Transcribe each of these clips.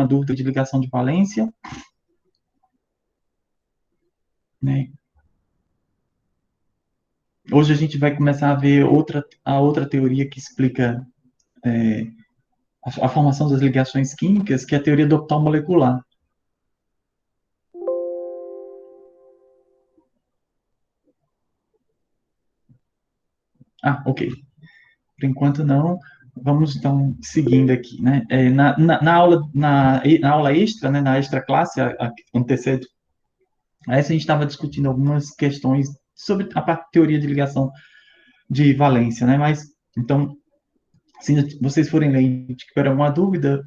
dúvida de ligação de valência? Né? Hoje a gente vai começar a ver a outra teoria que explica a formação das ligações químicas, que é a teoria do orbital molecular. Ah, ok. Por enquanto não. Vamos então seguindo aqui, né? Na aula extra, né, na extra classe, a que antecede, essa a gente estava discutindo algumas questões sobre a teoria de ligação de valência, né? Mas então, se vocês forem ler e tiverem alguma dúvida,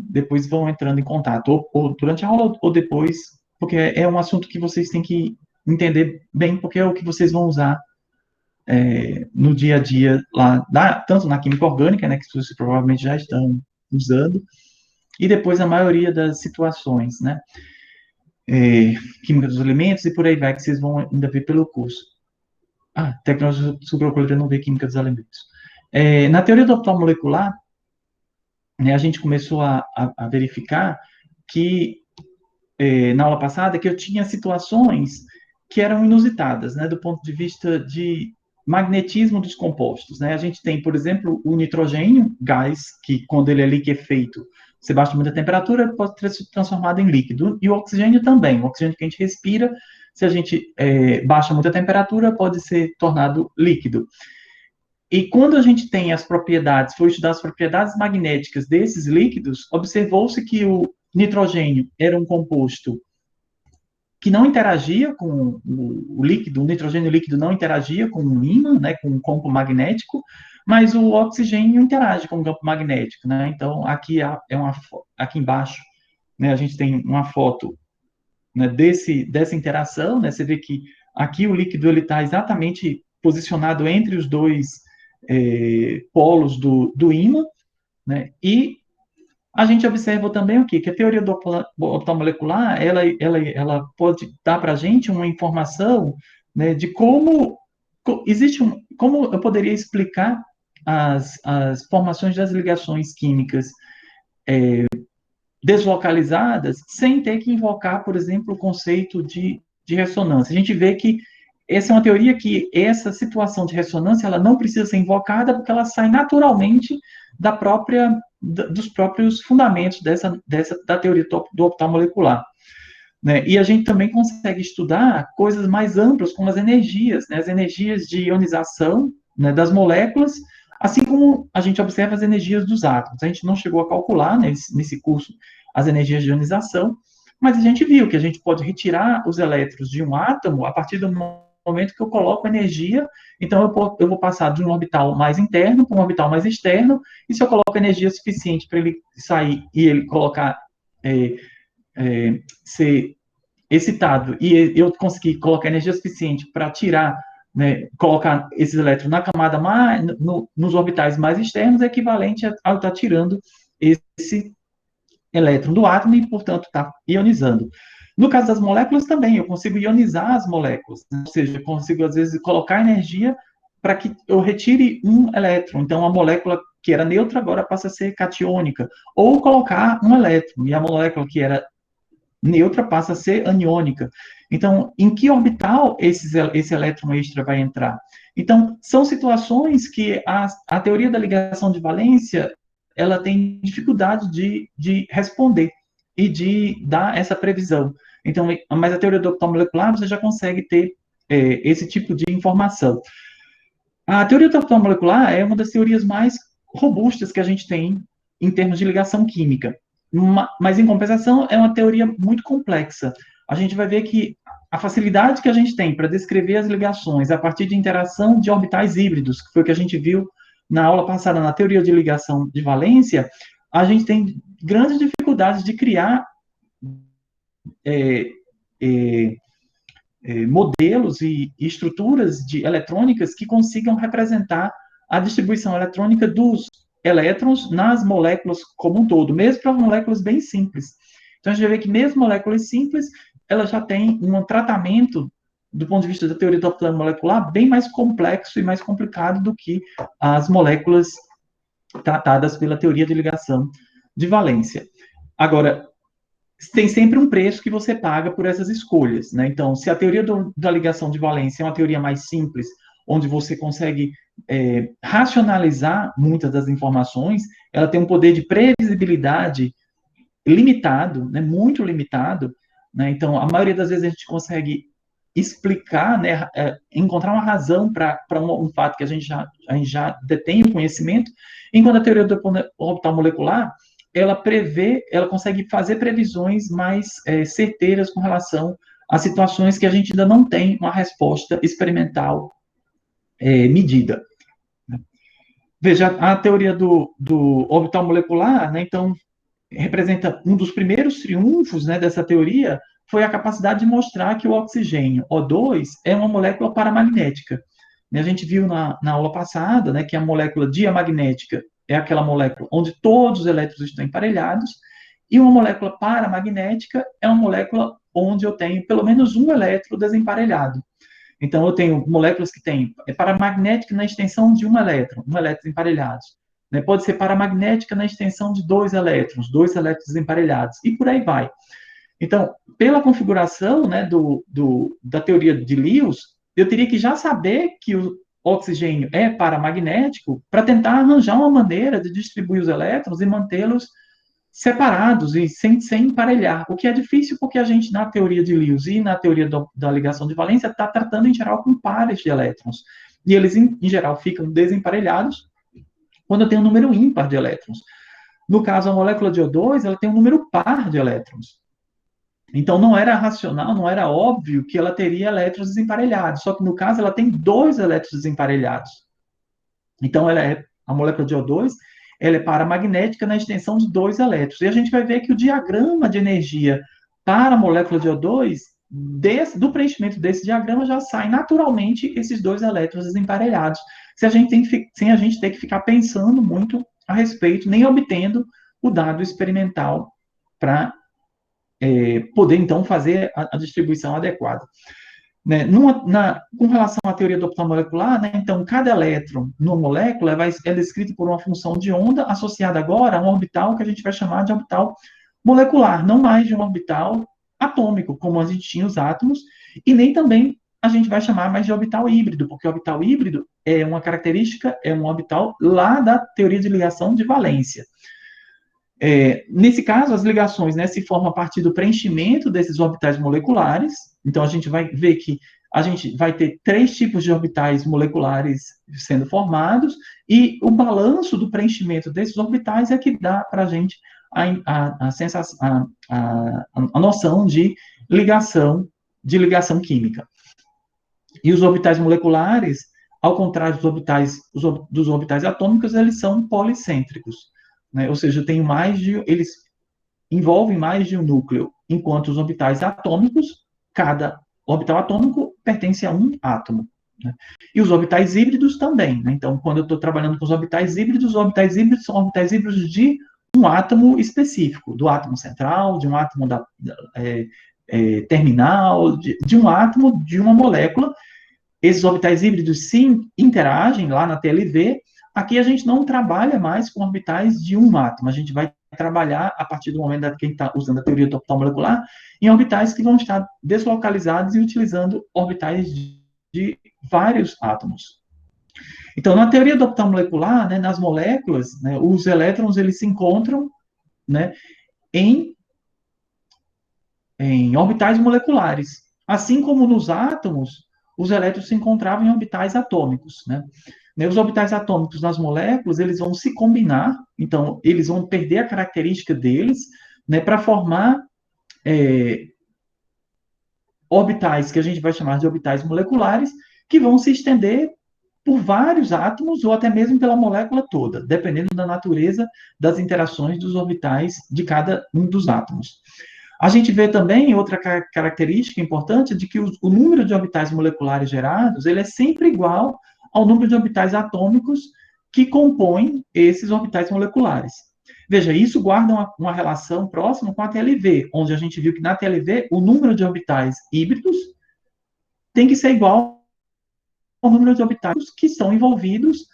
depois vão entrando em contato, ou durante a aula ou depois, porque é um assunto que vocês têm que entender bem, porque é o que vocês vão usar no dia a dia, lá, tanto na química orgânica, né, que vocês provavelmente já estão usando, e depois na maioria das situações, né, química dos alimentos e por aí vai, que vocês vão ainda ver pelo curso. Tecnologia supraocular não vê química dos alimentos. Na teoria do orbital molecular, né, a gente começou a verificar que, na aula passada, que eu tinha situações que eram inusitadas, né, do ponto de vista de magnetismo dos compostos, né? A gente tem, por exemplo, o nitrogênio, gás, que quando ele é liquefeito, você baixa muita temperatura, pode ser transformado em líquido. E o oxigênio também. O oxigênio que a gente respira, se a gente baixa muita temperatura, pode ser tornado líquido. E quando a gente tem as propriedades, foi estudar as propriedades magnéticas desses líquidos, observou-se que o nitrogênio era um composto que não interagia com o líquido, o nitrogênio líquido não interagia com o ímã, né, com o campo magnético, mas o oxigênio interage com o campo magnético, né? Então aqui aqui embaixo, né, a gente tem uma foto, né, dessa interação, né? Você vê que aqui o líquido ele está exatamente posicionado entre os dois polos do ímã, né? E a gente observa também o quê? Que a teoria do orbital molecular, ela pode dar para a gente uma informação, né, de como como eu poderia explicar as formações das ligações químicas deslocalizadas sem ter que invocar, por exemplo, o conceito de ressonância. A gente vê que essa é uma teoria que essa situação de ressonância ela não precisa ser invocada porque ela sai naturalmente dos próprios fundamentos da teoria do orbital molecular. Né? E a gente também consegue estudar coisas mais amplas, como as energias, né? As energias de ionização, né, das moléculas, assim como a gente observa as energias dos átomos. A gente não chegou a calcular, né, nesse curso as energias de ionização, mas a gente viu que a gente pode retirar os elétrons de um átomo a partir do momento que eu coloco energia, então eu vou passar de um orbital mais interno para um orbital mais externo, e se eu coloco energia suficiente para ele sair e ele colocar, ser excitado, e eu conseguir colocar energia suficiente para tirar, né, colocar esses elétrons na camada mais, nos orbitais mais externos, é equivalente a estar tirando esse elétron do átomo e, portanto, está ionizando. No caso das moléculas também, eu consigo ionizar as moléculas, né? Ou seja, eu consigo, às vezes, colocar energia para que eu retire um elétron. Então, a molécula que era neutra agora passa a ser catiônica. Ou colocar um elétron, e a molécula que era neutra passa a ser aniônica. Então, em que orbital esse elétron extra vai entrar? Então, são situações que a teoria da ligação de valência ela tem dificuldade de responder e de dar essa previsão. Então, mas a teoria do orbital molecular você já consegue ter esse tipo de informação. A teoria do orbital molecular é uma das teorias mais robustas que a gente tem em termos de ligação química. Mas, em compensação, é uma teoria muito complexa. A gente vai ver que a facilidade que a gente tem para descrever as ligações a partir de interação de orbitais híbridos, que foi o que a gente viu na aula passada na teoria de ligação de valência, a gente tem grandes dificuldades de criar modelos e estruturas eletrônicas que consigam representar a distribuição eletrônica dos elétrons nas moléculas como um todo, mesmo para moléculas bem simples. Então, a gente vê que mesmo moléculas simples, elas já têm um tratamento, do ponto de vista da teoria do plano molecular, bem mais complexo e mais complicado do que as moléculas tratadas pela teoria de ligação de valência. Agora, tem sempre um preço que você paga por essas escolhas, né? Então, se a teoria da ligação de valência é uma teoria mais simples, onde você consegue racionalizar muitas das informações, ela tem um poder de previsibilidade limitado, né? Muito limitado, né? Então, a maioria das vezes a gente consegue explicar, né? Encontrar uma razão para um fato que a gente já detém o conhecimento, enquanto a teoria do orbital molecular ela prevê, ela consegue fazer previsões mais certeiras com relação a situações que a gente ainda não tem uma resposta experimental medida. Veja, a teoria do orbital molecular, né, então, representa um dos primeiros triunfos, né, dessa teoria, foi a capacidade de mostrar que o oxigênio, O2, é uma molécula paramagnética. A gente viu na aula passada, né, que a molécula diamagnética é aquela molécula onde todos os elétrons estão emparelhados, e uma molécula paramagnética é uma molécula onde eu tenho pelo menos um elétron desemparelhado. Então, eu tenho moléculas que têm paramagnética na extensão de um elétron emparelhados. Né? Pode ser paramagnética na extensão de dois elétrons emparelhados, e por aí vai. Então, pela configuração, né, da teoria de Lewis, eu teria que já saber que o oxigênio é paramagnético para tentar arranjar uma maneira de distribuir os elétrons e mantê-los separados e sem emparelhar, o que é difícil porque a gente, na teoria de Lewis e na teoria da ligação de valência, está tratando, em geral, com pares de elétrons. E eles, em geral, ficam desemparelhados quando eu tenho um número ímpar de elétrons. No caso, a molécula de O2, ela tem um número par de elétrons. Então, não era racional, não era óbvio que ela teria elétrons desemparelhados. Só que, no caso, ela tem dois elétrons desemparelhados. Então, a molécula de O2, ela é paramagnética na extensão de dois elétrons. E a gente vai ver que o diagrama de energia para a molécula de O2, do preenchimento desse diagrama, já sai naturalmente esses dois elétrons desemparelhados, sem a gente ter que ficar pensando muito a respeito, nem obtendo o dado experimental para poder, então, fazer a distribuição adequada. Né? Com relação à teoria do orbital molecular, né? Então, cada elétron numa molécula é descrito por uma função de onda associada agora a um orbital que a gente vai chamar de orbital molecular, não mais de um orbital atômico, como a gente tinha os átomos, e nem também a gente vai chamar mais de orbital híbrido, porque o orbital híbrido é uma característica, é um orbital lá da teoria de ligação de valência. Nesse caso, as ligações, né, se formam a partir do preenchimento desses orbitais moleculares. Então, a gente vai ver que a gente vai ter três tipos de orbitais moleculares sendo formados, e o balanço do preenchimento desses orbitais é que dá para a gente a noção de ligação química. E os orbitais moleculares, ao contrário dos orbitais atômicos, eles são policêntricos. Né? Ou seja, eles envolvem mais de um núcleo, enquanto os orbitais atômicos, cada orbital atômico pertence a um átomo. Né? E os orbitais híbridos também. Né? Então, quando eu estou trabalhando com os orbitais híbridos são orbitais híbridos de um átomo específico, do átomo central, de um átomo terminal, de um átomo de uma molécula. Esses orbitais híbridos sim interagem lá na TLV. Aqui a gente não trabalha mais com orbitais de um átomo, a gente vai trabalhar, a partir do momento que a gente está usando a teoria do orbital molecular, em orbitais que vão estar deslocalizados e utilizando orbitais de vários átomos. Então, na teoria do orbital molecular, né, nas moléculas, né, os elétrons eles se encontram, né, em orbitais moleculares. Assim como nos átomos, os elétrons se encontravam em orbitais atômicos, né? Os orbitais atômicos nas moléculas, eles vão se combinar, então, eles vão perder a característica deles, né, para formar orbitais que a gente vai chamar de orbitais moleculares, que vão se estender por vários átomos ou até mesmo pela molécula toda, dependendo da natureza das interações dos orbitais de cada um dos átomos. A gente vê também outra característica importante de que o número de orbitais moleculares gerados ele é sempre igual ao número de orbitais atômicos que compõem esses orbitais moleculares. Veja, isso guarda uma relação próxima com a TLV, onde a gente viu que na TLV o número de orbitais híbridos tem que ser igual ao número de orbitais que são envolvidos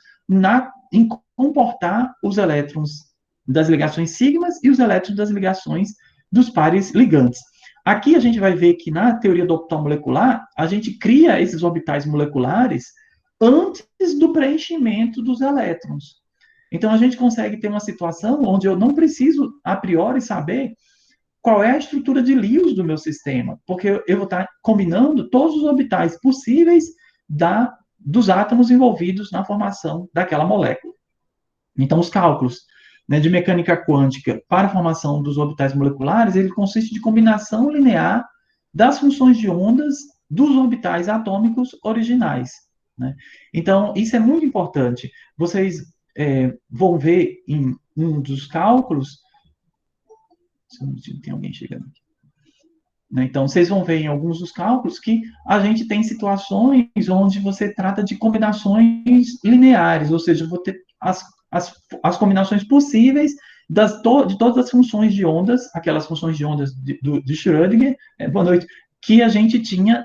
em comportar os elétrons das ligações sigmas e os elétrons das ligações dos pares ligantes. Aqui a gente vai ver que na teoria do orbital molecular, a gente cria esses orbitais moleculares antes do preenchimento dos elétrons. Então a gente consegue ter uma situação onde eu não preciso, a priori, saber qual é a estrutura de Lewis do meu sistema, porque eu vou estar combinando todos os orbitais possíveis dos átomos envolvidos na formação daquela molécula. Então, os cálculos, né, de mecânica quântica para a formação dos orbitais moleculares, ele consiste de combinação linear das funções de ondas dos orbitais atômicos originais. Né? Então, isso é muito importante. Vocês vão ver em um dos cálculos. Tem alguém chegando aqui. Né? Então, vocês vão ver em alguns dos cálculos que a gente tem situações onde você trata de combinações lineares, ou seja, eu vou ter as combinações possíveis de todas as funções de ondas, aquelas funções de ondas de Schrödinger, boa noite, que a gente tinha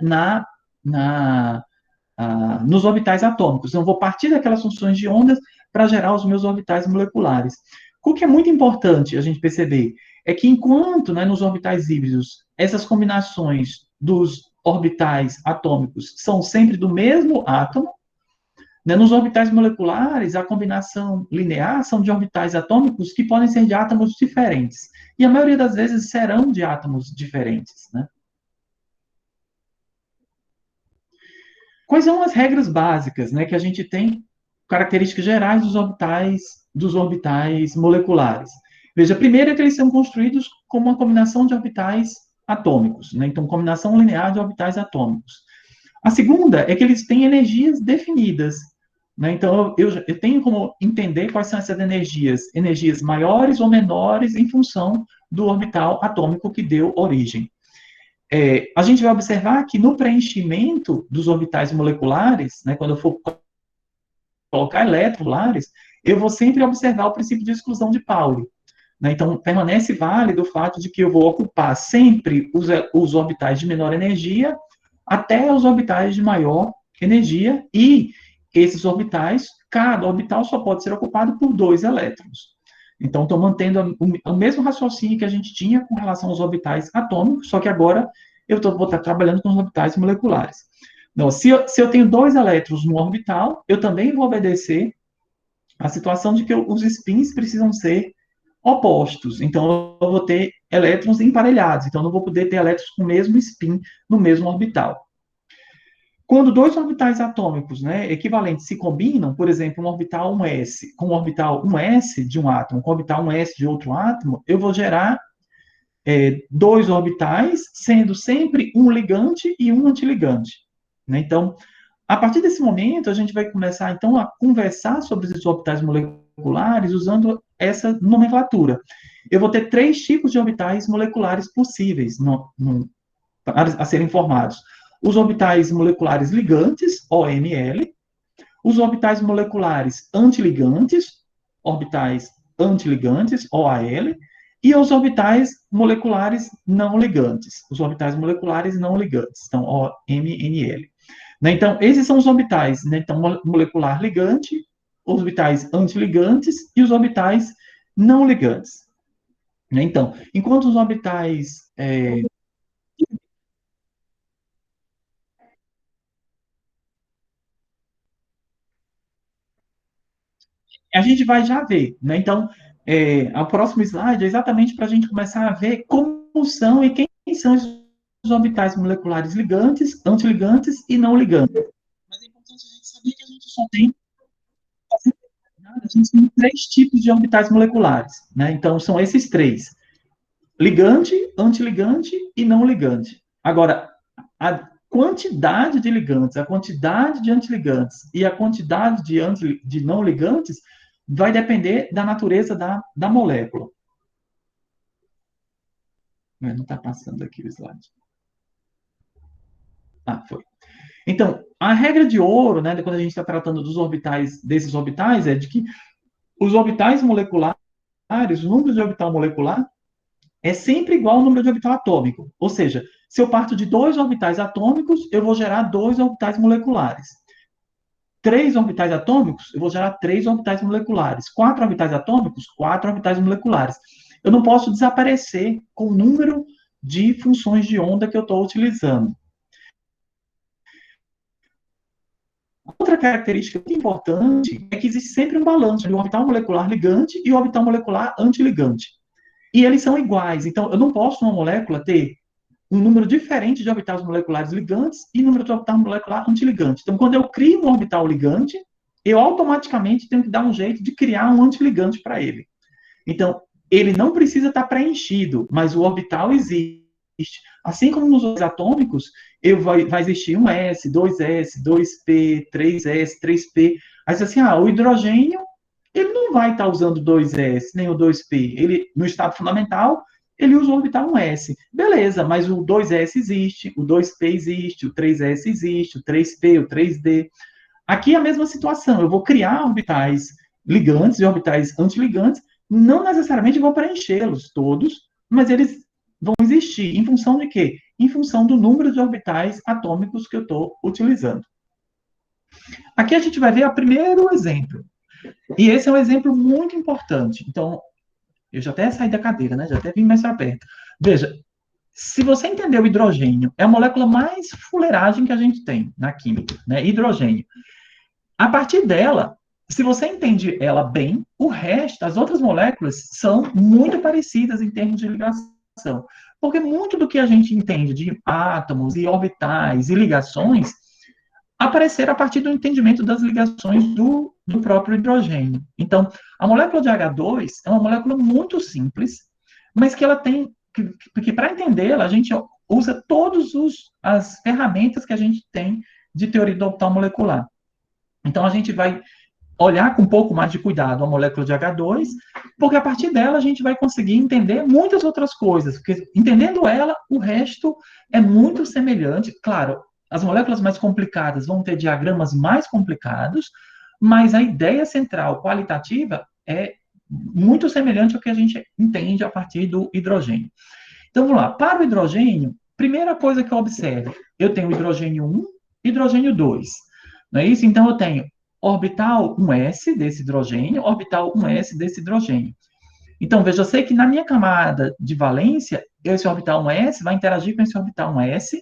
nos orbitais atômicos. Então, eu vou partir daquelas funções de ondas para gerar os meus orbitais moleculares. O que é muito importante a gente perceber é que enquanto, né, nos orbitais híbridos, essas combinações dos orbitais atômicos são sempre do mesmo átomo, né, nos orbitais moleculares, a combinação linear são de orbitais atômicos que podem ser de átomos diferentes. E a maioria das vezes serão de átomos diferentes. Né? Quais são as regras básicas, né, que a gente tem, características gerais dos orbitais moleculares? Veja, a primeira é que eles são construídos como uma combinação de orbitais atômicos, né? Então, combinação linear de orbitais atômicos. A segunda é que eles têm energias definidas, né? Então, eu tenho como entender quais são essas energias maiores ou menores em função do orbital atômico que deu origem. A gente vai observar que no preenchimento dos orbitais moleculares, né, quando eu for colocar elétrons molares, eu vou sempre observar o princípio de exclusão de Pauli. Né? Então, permanece válido o fato de que eu vou ocupar sempre os orbitais de menor energia até os orbitais de maior energia, e esses orbitais, cada orbital só pode ser ocupado por 2 elétrons. Então, estou mantendo o mesmo raciocínio que a gente tinha com relação aos orbitais atômicos, só que agora vou estar trabalhando com os orbitais moleculares. Então, se eu tenho 2 elétrons no orbital, eu também vou obedecer a situação de que os spins precisam ser opostos. Então, eu vou ter elétrons emparelhados. Então, eu não vou poder ter elétrons com o mesmo spin no mesmo orbital. Quando 2 orbitais atômicos, né, equivalentes se combinam, por exemplo, um orbital 1s com um orbital 1s de um átomo, com um orbital 1s de outro átomo, eu vou gerar 2 orbitais, sendo sempre um ligante e um antiligante. Né? Então, a partir desse momento, a gente vai começar, então, a conversar sobre esses orbitais moleculares usando essa nomenclatura. Eu vou ter 3 tipos de orbitais moleculares possíveis a serem formados. Os orbitais moleculares ligantes, OML, os orbitais moleculares antiligantes, OAL, e os orbitais moleculares não ligantes, os orbitais moleculares não ligantes, então OMNL. Né? Então, esses são os orbitais, né? Então, molecular ligante, os orbitais antiligantes e os orbitais não ligantes. Né? Então, enquanto os orbitais a gente vai já ver, né? Então, o próximo slide é exatamente para a gente começar a ver como são e quem são os orbitais moleculares ligantes, antiligantes e não ligantes. Mas é importante a gente saber que a gente só tem três tipos de orbitais moleculares, né? Então, são esses três: ligante, antiligante e não ligante. Agora, a quantidade de ligantes, a quantidade de antiligantes e a quantidade de não ligantes vai depender da natureza da molécula. Não está passando aqui o slide. Ah, foi. Então, a regra de ouro, né, quando a gente está tratando desses orbitais, é de que os orbitais moleculares, o número de orbital molecular, é sempre igual ao número de orbital atômico. Ou seja, se eu parto de 2 orbitais atômicos, eu vou gerar 2 orbitais moleculares. 3 orbitais atômicos, eu vou gerar 3 orbitais moleculares. 4 orbitais atômicos, 4 orbitais moleculares. Eu não posso desaparecer com o número de funções de onda que eu estou utilizando. Outra característica muito importante é que existe sempre um balanço entre o orbital molecular ligante e o orbital molecular antiligante. E eles são iguais. Então, eu não posso, numa molécula, ter um número diferente de orbitais moleculares ligantes e número de orbital molecular antiligante. Então, quando eu crio um orbital ligante, eu automaticamente tenho que dar um jeito de criar um antiligante para ele. Então, ele não precisa estar preenchido, mas o orbital existe. Assim como nos outros atômicos, vai existir um S, 2S, 2P, 3S, 3P. Aí você assim, o hidrogênio, ele não vai estar usando 2S, nem o 2P. Ele, no estado fundamental, ele usa o orbital 1S. Beleza, mas o 2S existe, o 2P existe, o 3S existe, o 3P, o 3D. Aqui é a mesma situação. Eu vou criar orbitais ligantes e orbitais antiligantes, não necessariamente vou preenchê-los todos, mas eles vão existir em função de quê? Em função do número de orbitais atômicos que eu estou utilizando. Aqui a gente vai ver o primeiro exemplo. E esse é um exemplo muito importante. Então, eu já até saí da cadeira, né? Já até vim mais para perto. Veja, se você entender o hidrogênio, é a molécula mais fuleiragem que a gente tem na química, né? Hidrogênio. A partir dela, se você entende ela bem, o resto, as outras moléculas, são muito parecidas em termos de ligação. Porque muito do que a gente entende de átomos e orbitais e ligações apareceram a partir do entendimento das ligações do próprio hidrogênio. Então, a molécula de H2 é uma molécula muito simples, mas que ela tem, que para entendê-la, a gente usa todas as ferramentas que a gente tem de teoria do orbital molecular. Então, a gente vai olhar com um pouco mais de cuidado a molécula de H2, porque a partir dela a gente vai conseguir entender muitas outras coisas, porque entendendo ela, o resto é muito semelhante. Claro, as moléculas mais complicadas vão ter diagramas mais complicados, mas a ideia central qualitativa é muito semelhante ao que a gente entende a partir do hidrogênio. Então, vamos lá. Para o hidrogênio, primeira coisa que eu observo, eu tenho hidrogênio 1, hidrogênio 2. Não é isso? Então, eu tenho orbital 1s desse hidrogênio, orbital 1s desse hidrogênio. Então, veja, eu sei que na minha camada de valência, esse orbital 1s vai interagir com esse orbital 1s,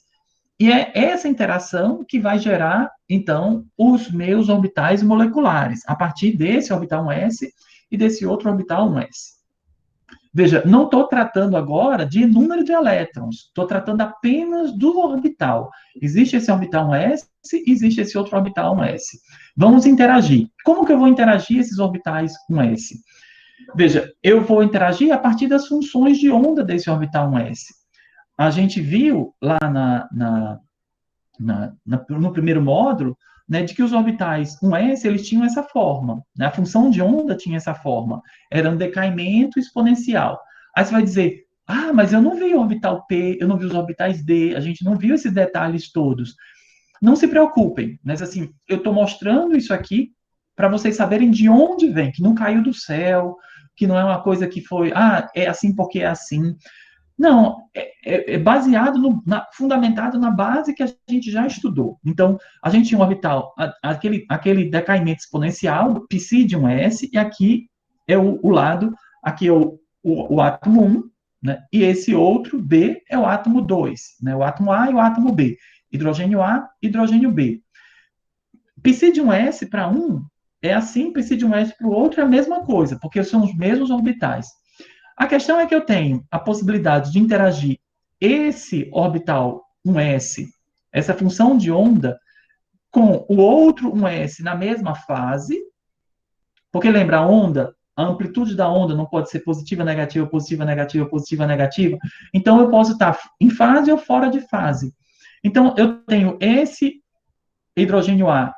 e é essa interação que vai gerar, então, os meus orbitais moleculares, a partir desse orbital 1s e desse outro orbital 1s. Veja, não estou tratando agora de número de elétrons, estou tratando apenas do orbital. Existe esse orbital 1s, existe esse outro orbital 1s. Vamos interagir. Como que eu vou interagir esses orbitais 1s? Veja, eu vou interagir a partir das funções de onda desse orbital 1s. A gente viu lá no primeiro módulo, né, de que os orbitais 1s eles tinham essa forma, né? A função de onda tinha essa forma, era um decaimento exponencial. Aí você vai dizer, mas eu não vi o orbital P, eu não vi os orbitais D, a gente não viu esses detalhes todos. Não se preocupem, mas assim, eu estou mostrando isso aqui para vocês saberem de onde vem, que não caiu do céu, que não é uma coisa que foi, é assim porque é assim. Não, é baseado, fundamentado na base que a gente já estudou. Então, a gente tinha um orbital, aquele decaimento exponencial, psi de um S, e aqui é o lado, aqui é o átomo 1, né? E esse outro, B, é o átomo 2, né? O átomo A e o átomo B. Hidrogênio A, hidrogênio B. Psi de um S para um é assim, psi de um S para o outro é a mesma coisa, porque são os mesmos orbitais. A questão é que eu tenho a possibilidade de interagir esse orbital 1s, essa função de onda, com o outro 1s na mesma fase, porque lembra, a onda, a amplitude da onda não pode ser positiva, negativa, positiva, negativa, positiva, negativa. Então, eu posso estar em fase ou fora de fase. Então, eu tenho esse hidrogênio A,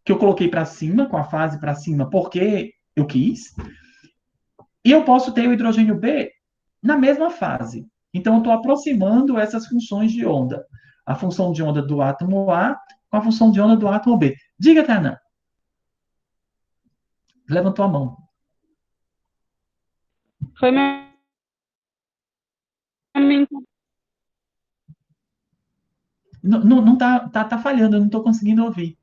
que eu coloquei para cima, com a fase para cima, porque eu quis, e eu posso ter o hidrogênio B na mesma fase. Então, eu estou aproximando essas funções de onda. A função de onda do átomo A com a função de onda do átomo B. Diga, Tainá. Levantou a mão. Foi minha. Não, não tá falhando, eu não estou conseguindo ouvir.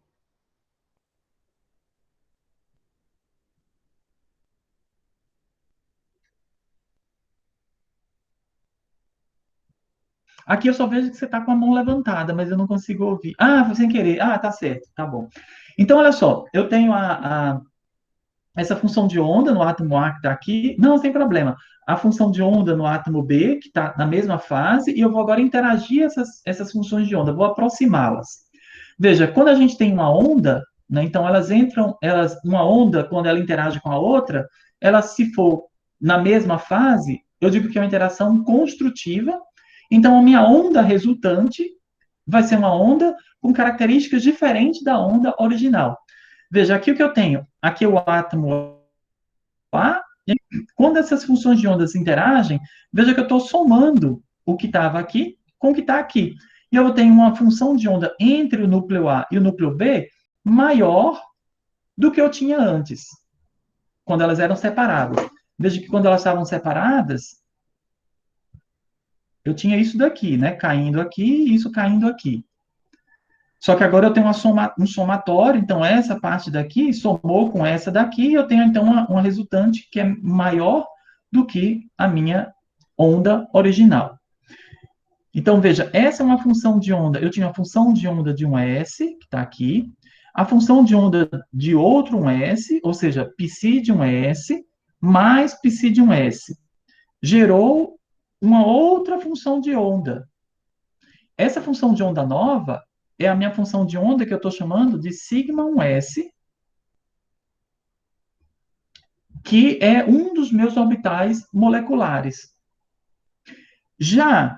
Aqui eu só vejo que você está com a mão levantada, mas eu não consigo ouvir. Ah, foi sem querer. Ah, tá certo, tá bom. Então, olha só, eu tenho essa função de onda no átomo A que está aqui. Não, sem problema. A função de onda no átomo B, que está na mesma fase, e eu vou agora interagir essas funções de onda, vou aproximá-las. Veja, quando a gente tem uma onda, né, então elas entram, uma onda, quando ela interage com a outra, ela se for na mesma fase, eu digo que é uma interação construtiva. Então, a minha onda resultante vai ser uma onda com características diferentes da onda original. Veja, aqui o que eu tenho? Aqui o átomo A. Quando essas funções de ondas interagem, veja que eu estou somando o que estava aqui com o que está aqui. E eu tenho uma função de onda entre o núcleo A e o núcleo B maior do que eu tinha antes, quando elas eram separadas. Veja que quando elas estavam separadas, eu tinha isso daqui, né? Caindo aqui e isso caindo aqui. Só que agora eu tenho um somatório, então essa parte daqui somou com essa daqui, e eu tenho então uma resultante que é maior do que a minha onda original. Então, veja, essa é uma função de onda. Eu tinha a função de onda de um S, que está aqui, a função de onda de outro um S, ou seja, psi de um S, mais psi de um S. Gerou uma outra função de onda. Essa função de onda nova é a minha função de onda que eu estou chamando de sigma 1s, que é um dos meus orbitais moleculares. Já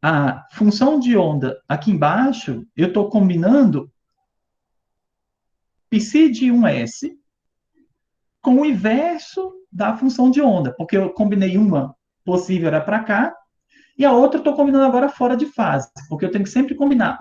a função de onda aqui embaixo, eu estou combinando psi de 1s com o inverso da função de onda, porque eu combinei uma possível era para cá, e a outra eu estou combinando agora fora de fase, porque eu tenho que sempre combinar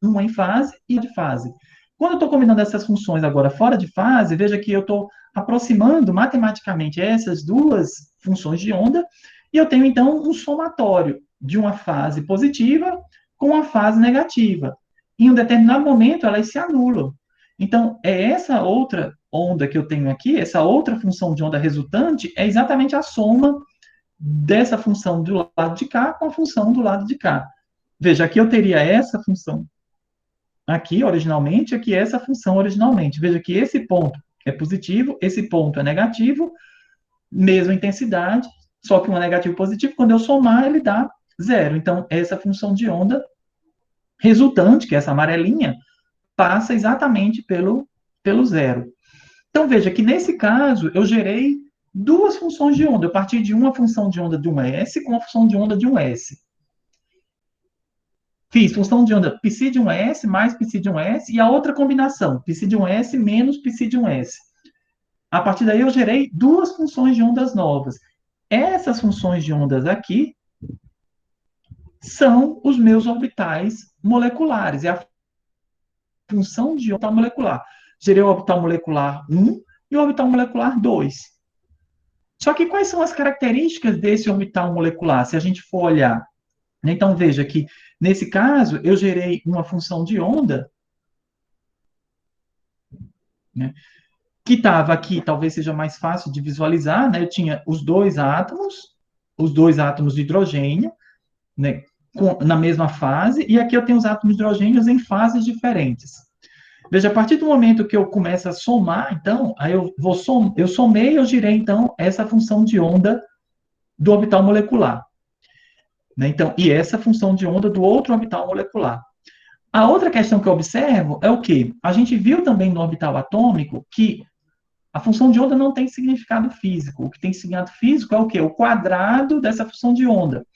uma em fase e de fase. Quando eu estou combinando essas funções agora fora de fase, veja que eu estou aproximando matematicamente essas duas funções de onda, e eu tenho então um somatório de uma fase positiva com uma fase negativa. Em um determinado momento, elas se anulam. Então, é essa outra onda que eu tenho aqui, essa outra função de onda resultante, é exatamente a soma dessa função do lado de cá com a função do lado de cá. Veja, aqui eu teria essa função aqui originalmente, aqui essa função originalmente. Veja que esse ponto é positivo, esse ponto é negativo, mesma intensidade, só que um é negativo e positivo, quando eu somar, ele dá zero. Então, essa função de onda resultante, que é essa amarelinha, passa exatamente pelo zero. Então, veja que nesse caso, eu gerei duas funções de onda. Eu parti de uma função de onda de um S com uma função de onda de um S. Fiz função de onda psi de um S mais psi de um S e a outra combinação, psi de um S menos psi de um S. A partir daí eu gerei duas funções de ondas novas. Essas funções de ondas aqui são os meus orbitais moleculares. É a função de orbital molecular. Gerei o orbital molecular 1 e o orbital molecular 2. Só que quais são as características desse orbital molecular, se a gente for olhar? Então, veja que, nesse caso, eu gerei uma função de onda, né, que estava aqui, talvez seja mais fácil de visualizar, né? Eu tinha os dois átomos de hidrogênio, né, na mesma fase, e aqui eu tenho os átomos de hidrogênio em fases diferentes. Veja, a partir do momento que eu começo a somar, então, aí eu somei, eu girei, então, essa função de onda do orbital molecular. Né? Então, e essa função de onda do outro orbital molecular. A outra questão que eu observo é o quê? A gente viu também no orbital atômico que a função de onda não tem significado físico. O que tem significado físico é o quê? O quadrado dessa função de onda.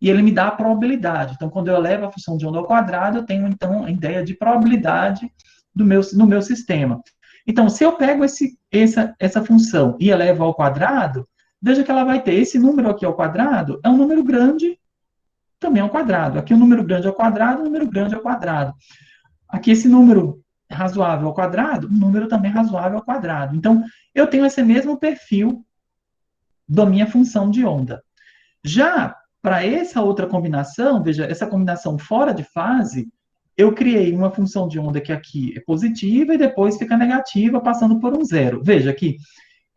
E ele me dá a probabilidade. Então, quando eu elevo a função de onda ao quadrado, eu tenho, então, a ideia de probabilidade no meu sistema. Então, se eu pego essa função e elevo ao quadrado, veja que ela vai ter esse número aqui ao quadrado, é um número grande, também ao quadrado. Aqui o número grande ao quadrado, o número grande ao quadrado. Aqui esse número razoável ao quadrado, um número também razoável ao quadrado. Então, eu tenho esse mesmo perfil da minha função de onda. Já para essa outra combinação, veja, essa combinação fora de fase, eu criei uma função de onda que aqui é positiva e depois fica negativa, passando por um zero. Veja aqui,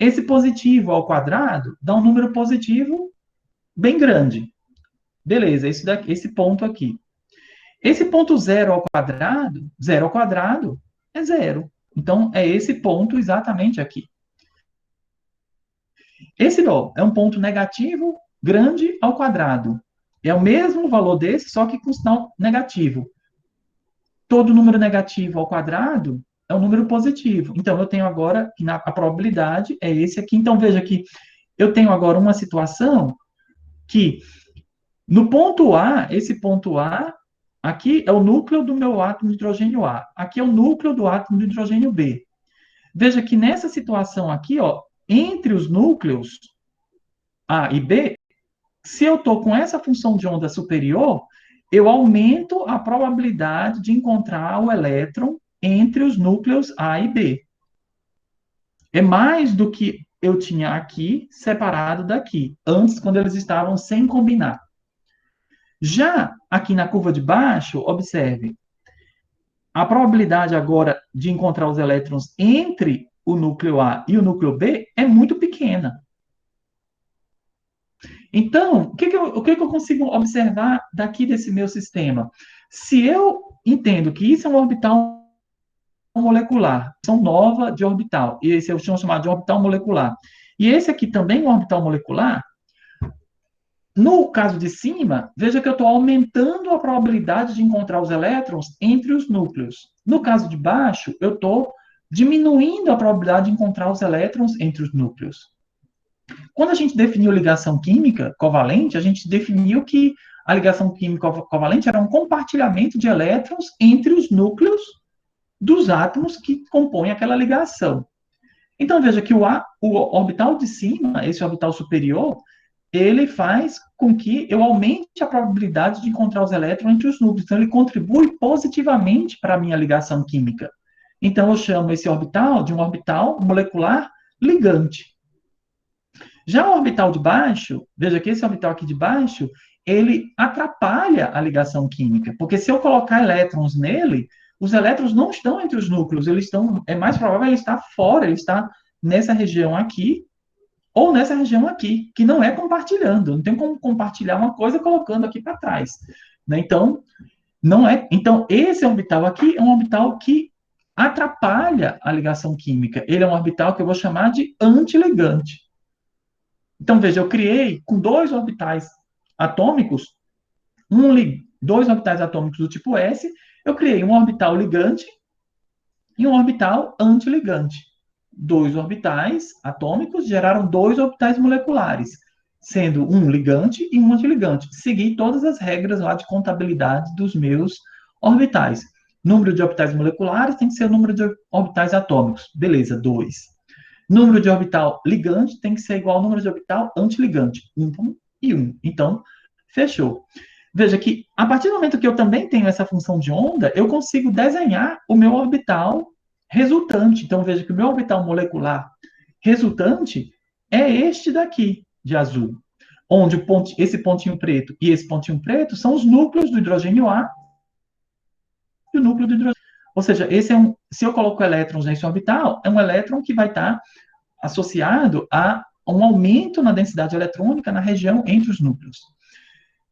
esse positivo ao quadrado dá um número positivo bem grande. Beleza, esse ponto aqui. Esse ponto zero ao quadrado é zero. Então, é esse ponto exatamente aqui. Esse ó, é um ponto negativo grande ao quadrado. É o mesmo valor desse, só que com sinal negativo. Todo número negativo ao quadrado é um número positivo. Então, eu tenho agora, a probabilidade é esse aqui. Então, veja que eu tenho agora uma situação que, no ponto A, esse ponto A, aqui é o núcleo do meu átomo de hidrogênio A. Aqui é o núcleo do átomo de hidrogênio B. Veja que nessa situação aqui, ó, entre os núcleos A e B, se eu estou com essa função de onda superior, eu aumento a probabilidade de encontrar o elétron entre os núcleos A e B. É mais do que eu tinha aqui separado daqui, antes, quando eles estavam sem combinar. Já aqui na curva de baixo, observe, a probabilidade agora de encontrar os elétrons entre o núcleo A e o núcleo B é muito pequena. Então, o que eu consigo observar daqui desse meu sistema? Se eu entendo que isso é um orbital molecular, são nova de orbital, e esse eu chamo chamado de orbital molecular, e esse aqui também é um orbital molecular, no caso de cima, veja que eu estou aumentando a probabilidade de encontrar os elétrons entre os núcleos. No caso de baixo, eu estou diminuindo a probabilidade de encontrar os elétrons entre os núcleos. Quando a gente definiu ligação química covalente, a gente definiu que a ligação química covalente era um compartilhamento de elétrons entre os núcleos dos átomos que compõem aquela ligação. Então, veja que o orbital de cima, esse orbital superior, ele faz com que eu aumente a probabilidade de encontrar os elétrons entre os núcleos. Então, ele contribui positivamente para a minha ligação química. Então, eu chamo esse orbital de um orbital molecular ligante. Já o orbital de baixo, veja que esse orbital aqui de baixo, ele atrapalha a ligação química, porque se eu colocar elétrons nele, os elétrons não estão entre os núcleos, eles estão, é mais provável ele estar fora, ele está nessa região aqui, ou nessa região aqui, que não é compartilhando, não tem como compartilhar uma coisa colocando aqui para trás. Né? Então, não é. Então, esse orbital aqui é um orbital que atrapalha a ligação química. Ele é um orbital que eu vou chamar de antiligante. Então, veja, eu criei com dois orbitais atômicos, dois orbitais atômicos do tipo S, eu criei um orbital ligante e um orbital antiligante. Dois orbitais atômicos geraram dois orbitais moleculares, sendo um ligante e um antiligante. Segui todas as regras lá de contabilidade dos meus orbitais. Número de orbitais moleculares tem que ser o número de orbitais atômicos. Beleza, 2. Número de orbital ligante tem que ser igual ao número de orbital antiligante. 1 e 1. Então, fechou. Veja que, a partir do momento que eu também tenho essa função de onda, eu consigo desenhar o meu orbital resultante. Então, veja que o meu orbital molecular resultante é este daqui, de azul. Onde esse pontinho preto e esse pontinho preto são os núcleos do hidrogênio A e o núcleo do hidrogênio. Ou seja, se eu coloco elétrons nesse orbital, é um elétron que vai estar associado a um aumento na densidade eletrônica na região entre os núcleos.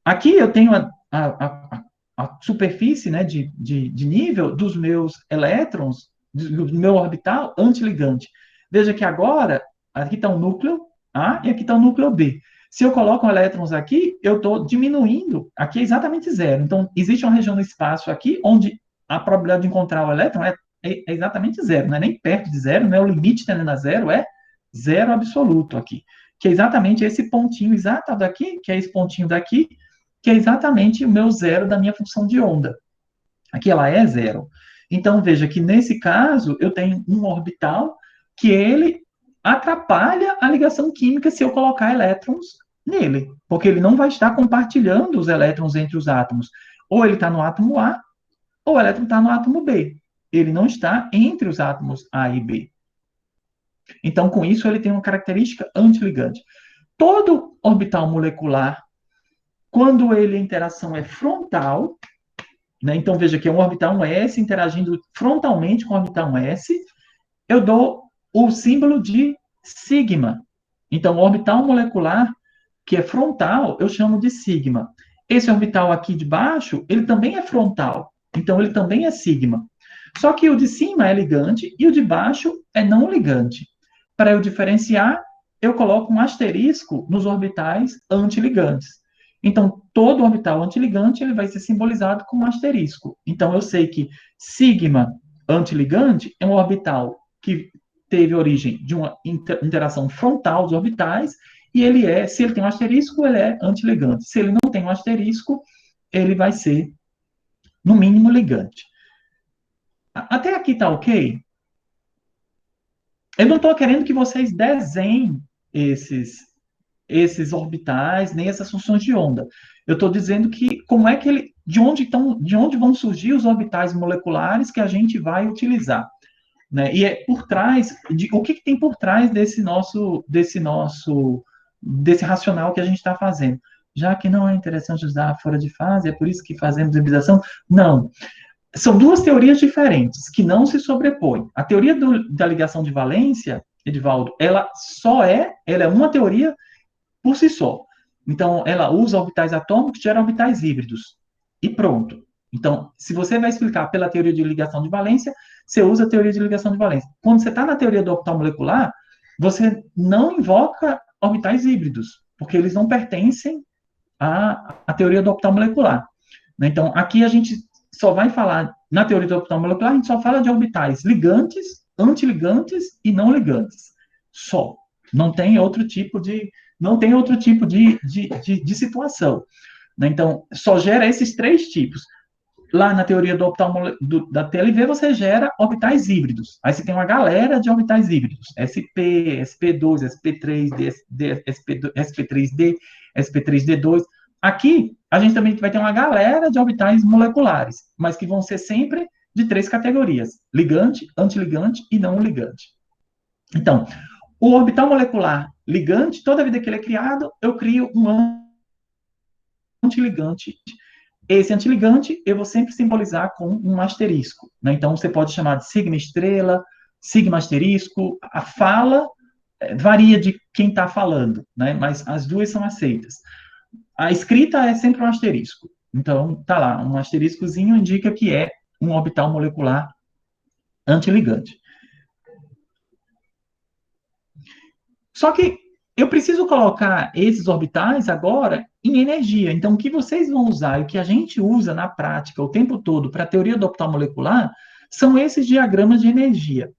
Aqui eu tenho a superfície, né, de nível dos meus elétrons, do meu orbital antiligante. Veja que agora, aqui está o núcleo A e aqui está o núcleo B. Se eu coloco elétrons aqui, eu estou diminuindo, aqui é exatamente zero. Então, existe uma região no espaço aqui onde a probabilidade de encontrar o elétron é exatamente zero, não é nem perto de zero, né? O limite tendendo a zero é zero absoluto aqui, que é exatamente esse pontinho exato daqui, que é esse pontinho daqui, que é exatamente o meu zero da minha função de onda. Aqui ela é zero. Então, veja que nesse caso, eu tenho um orbital que ele atrapalha a ligação química se eu colocar elétrons nele, porque ele não vai estar compartilhando os elétrons entre os átomos. Ou ele está no átomo A, ou o elétron está no átomo B. Ele não está entre os átomos A e B. Então, com isso, ele tem uma característica antiligante. Todo orbital molecular, quando a interação é frontal, né, então veja que é um orbital 1s interagindo frontalmente com o orbital 1s, eu dou o símbolo de sigma. Então, o orbital molecular que é frontal, eu chamo de sigma. Esse orbital aqui de baixo, ele também é frontal. Então, ele também é sigma. Só que o de cima é ligante e o de baixo é não ligante. Para eu diferenciar, eu coloco um asterisco nos orbitais antiligantes. Então, todo orbital antiligante ele vai ser simbolizado com um asterisco. Então, eu sei que sigma antiligante é um orbital que teve origem de uma interação frontal dos orbitais, e ele é, se ele tem um asterisco, ele é antiligante. Se ele não tem um asterisco, ele vai ser, no mínimo, ligante. Até aqui tá ok? Eu não estou querendo que vocês desenhem esses orbitais, nem essas funções de onda. Eu estou dizendo que como é que ele, de onde vão surgir os orbitais moleculares que a gente vai utilizar, né? E é por trás o que tem por trás desse racional que a gente está fazendo. Já que não é interessante usar fora de fase, é por isso que fazemos hibridação? Não. São duas teorias diferentes, que não se sobrepõem. A teoria da ligação de valência, Edivaldo, ela é uma teoria por si só. Então, ela usa orbitais atômicos, gera orbitais híbridos. E pronto. Então, se você vai explicar pela teoria de ligação de valência, você usa a teoria de ligação de valência. Quando você está na teoria do orbital molecular, você não invoca orbitais híbridos, porque eles não pertencem à teoria do orbital molecular. Então, aqui a gente só vai falar, na teoria do orbital molecular, a gente só fala de orbitais ligantes, antiligantes e não ligantes. Só. Não tem outro tipo de situação. Né? Então, só gera esses três tipos. Lá na teoria do orbital da TLV, você gera orbitais híbridos. Aí você tem uma galera de orbitais híbridos. SP, SP2, SP3D, SP3D, SP3D2. Aqui, a gente também vai ter uma galera de orbitais moleculares, mas que vão ser sempre de três categorias: ligante, antiligante e não ligante. Então, o orbital molecular ligante, toda vida que ele é criado, eu crio um antiligante. Esse antiligante eu vou sempre simbolizar com um asterisco. Né? Então, você pode chamar de sigma estrela, sigma asterisco. A fala varia de quem está falando, né? Mas as duas são aceitas. A escrita é sempre um asterisco. Então, tá lá, um asteriscozinho indica que é um orbital molecular antiligante. Só que eu preciso colocar esses orbitais agora em energia. Então, o que vocês vão usar e o que a gente usa na prática o tempo todo para a teoria do orbital molecular são esses diagramas de energia.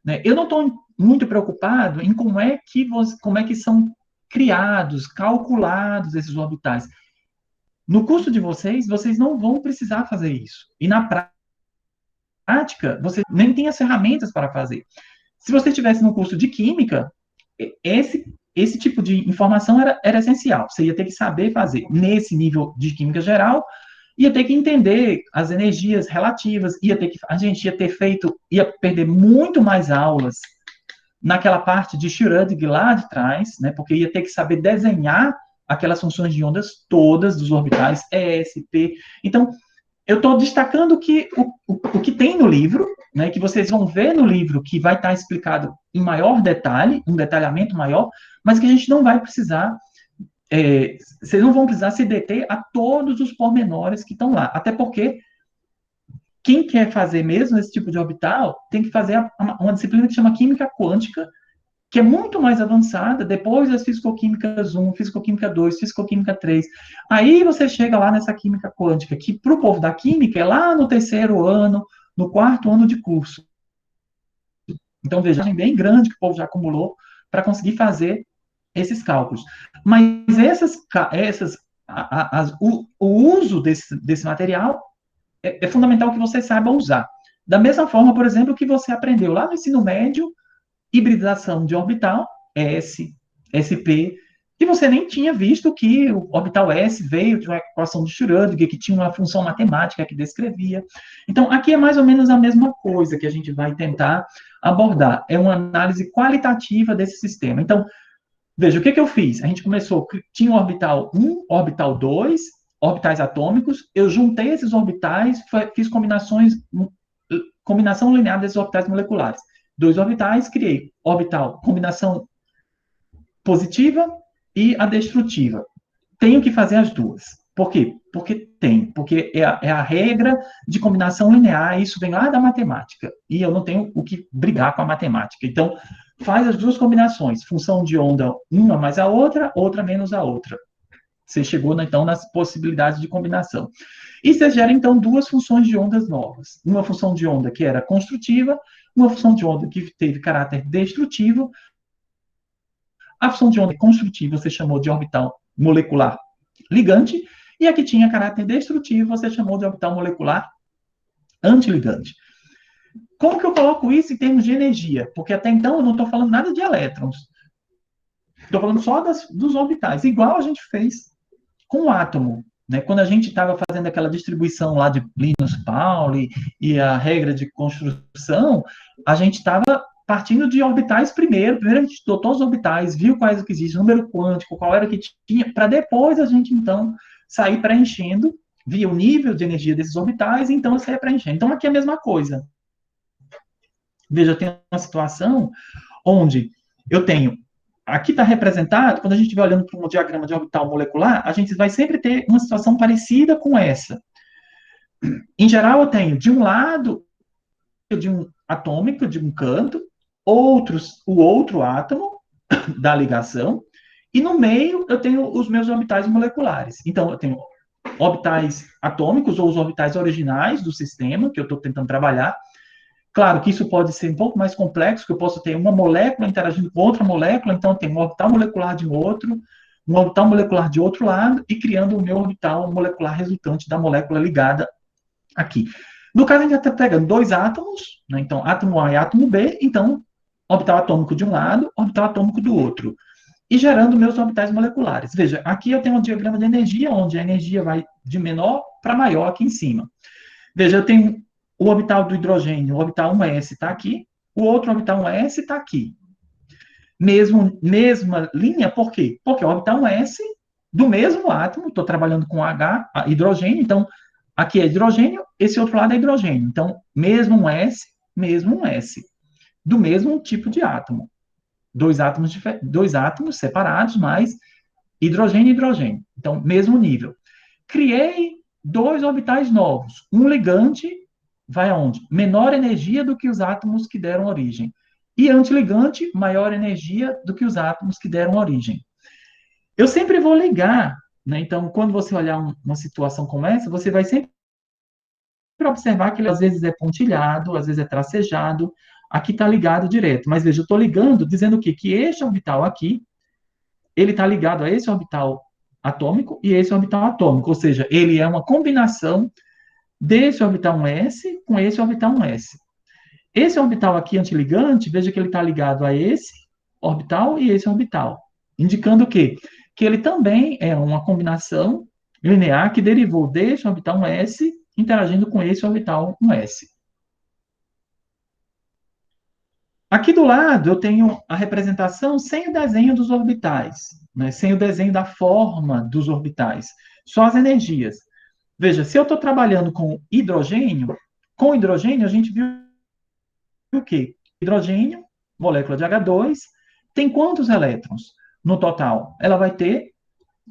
Né? Eu não estou muito preocupado em como é que são criados, calculados esses orbitais. No curso de vocês não vão precisar fazer isso. E na prática, você nem tem as ferramentas para fazer. Se você estivesse no curso de química, esse tipo de informação era essencial. Você ia ter que saber fazer nesse nível de química geral, ia ter que entender as energias relativas, a gente ia perder muito mais aulas naquela parte de Schrödinger lá de trás, né, porque ia ter que saber desenhar aquelas funções de ondas todas dos orbitais, ES, P. Então, eu estou destacando o que tem no livro, né, que vocês vão ver no livro, que vai estar explicado em maior detalhe, um detalhamento maior, mas que a gente não vai precisar, vocês não vão precisar se deter a todos os pormenores que estão lá. Até porque quem quer fazer mesmo esse tipo de orbital tem que fazer uma disciplina que chama Química Quântica, que é muito mais avançada, depois das Fisicoquímicas 1, Fisicoquímica 2, Fisicoquímica 3. Aí você chega lá nessa química quântica, que para o povo da química é lá no terceiro ano, no quarto ano de curso. Então, veja, bem grande que o povo já acumulou para conseguir fazer esses cálculos. Mas o uso desse material é fundamental que você saiba usar. Da mesma forma, por exemplo, que você aprendeu lá no ensino médio, hibridação de orbital, S, SP, que você nem tinha visto que o orbital S veio de uma equação de Schrödinger, que tinha uma função matemática que descrevia. Então, aqui é mais ou menos a mesma coisa que a gente vai tentar abordar. É uma análise qualitativa desse sistema. Então, veja, o que eu fiz? A gente começou, tinha o orbital 1, orbital 2, orbitais atômicos, eu juntei esses orbitais, fiz combinação linear desses orbitais moleculares. Dois orbitais, criei orbital, combinação positiva e a destrutiva. Tenho que fazer as duas. Por quê? Porque tem, porque é a regra de combinação linear, isso vem lá da matemática, e eu não tenho o que brigar com a matemática. Então, faz as duas combinações, função de onda, uma mais a outra, outra menos a outra. Você chegou, então, nas possibilidades de combinação. E você gera, então, duas funções de ondas novas. Uma função de onda que era construtiva, uma função de onda que teve caráter destrutivo. A função de onda construtiva você chamou de orbital molecular ligante, e a que tinha caráter destrutivo você chamou de orbital molecular antiligante. Como que eu coloco isso em termos de energia? Porque até então eu não estou falando nada de elétrons. Estou falando só dos orbitais, igual a gente fez com o átomo. Né? Quando a gente estava fazendo aquela distribuição lá de Linus Pauling e a regra de construção, a gente estava partindo de orbitais primeiro. Primeiro a gente estudou todos os orbitais, viu quais que existem, número quântico, qual era que tinha, para depois a gente, então, sair preenchendo, via o nível de energia desses orbitais, então eu saia preenchendo. Então aqui é a mesma coisa. Veja, tem uma situação onde eu tenho. Aqui está representado, quando a gente estiver olhando para um diagrama de orbital molecular, a gente vai sempre ter uma situação parecida com essa. Em geral, eu tenho, de um lado, de um atômico, de um canto, o outro átomo da ligação, e no meio eu tenho os meus orbitais moleculares. Então, eu tenho orbitais atômicos, ou os orbitais originais do sistema, que eu estou tentando trabalhar. Claro que isso pode ser um pouco mais complexo, que eu posso ter uma molécula interagindo com outra molécula, então eu tenho um orbital molecular de um outro, um orbital molecular de outro lado, e criando o meu orbital molecular resultante da molécula ligada aqui. No caso, a gente está pegando dois átomos, né? Então, átomo A e átomo B, então, orbital atômico de um lado, orbital atômico do outro, e gerando meus orbitais moleculares. Veja, aqui eu tenho um diagrama de energia, onde a energia vai de menor para maior aqui em cima. Veja, eu tenho o orbital do hidrogênio, o orbital 1s está aqui, o outro orbital 1s está aqui. Mesma linha, por quê? Porque o orbital 1s do mesmo átomo, estou trabalhando com H, hidrogênio, então aqui é hidrogênio, esse outro lado é hidrogênio. Então, mesmo um S, mesmo um S, do mesmo tipo de átomo. Dois átomos separados, mas hidrogênio e hidrogênio. Então, mesmo nível. Criei dois orbitais novos. Um ligante vai aonde? Menor energia do que os átomos que deram origem. E antiligante, maior energia do que os átomos que deram origem. Eu sempre vou ligar, né? Então, quando você olhar uma situação como essa, você vai sempre observar que ele às vezes é pontilhado, às vezes é tracejado. Aqui está ligado direto. Mas veja, eu estou ligando dizendo o quê? Que este orbital aqui, ele está ligado a esse orbital atômico e esse orbital atômico. Ou seja, ele é uma combinação desse orbital 1s com esse orbital 1s. Esse orbital aqui antiligante, veja que ele está ligado a esse orbital e esse orbital, indicando o quê? Que ele também é uma combinação linear que derivou desse orbital 1s interagindo com esse orbital 1s. Aqui do lado eu tenho a representação sem o desenho dos orbitais, né? Sem o desenho da forma dos orbitais, só as energias. Veja, se eu estou trabalhando com hidrogênio a gente viu o quê? Hidrogênio, molécula de H2, tem quantos elétrons no total? Ela vai ter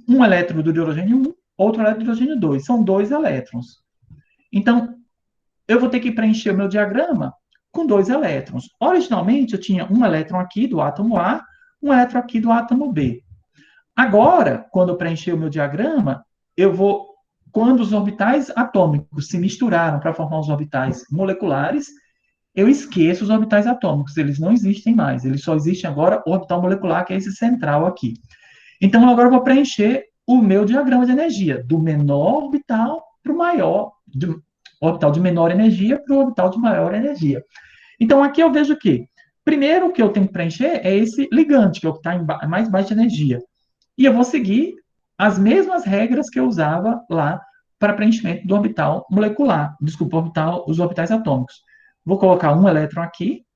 um elétron do hidrogênio 1, outro elétron do hidrogênio 2. São dois elétrons. Então, eu vou ter que preencher o meu diagrama com dois elétrons. Originalmente, eu tinha um elétron aqui do átomo A, um elétron aqui do átomo B. Agora, quando eu preencher o meu diagrama, eu vou, quando os orbitais atômicos se misturaram para formar os orbitais moleculares, eu esqueço os orbitais atômicos, eles não existem mais, eles só existem agora o orbital molecular, que é esse central aqui. Então, agora eu vou preencher o meu diagrama de energia, do menor orbital para o maior, do orbital de menor energia para o orbital de maior energia. Então, aqui eu vejo que, primeiro, o que eu tenho que preencher é esse ligante, que é o que está em mais baixa energia. E eu vou seguir as mesmas regras que eu usava lá para preenchimento do orbital molecular, desculpa, os orbitais atômicos. Vou colocar um elétron aqui.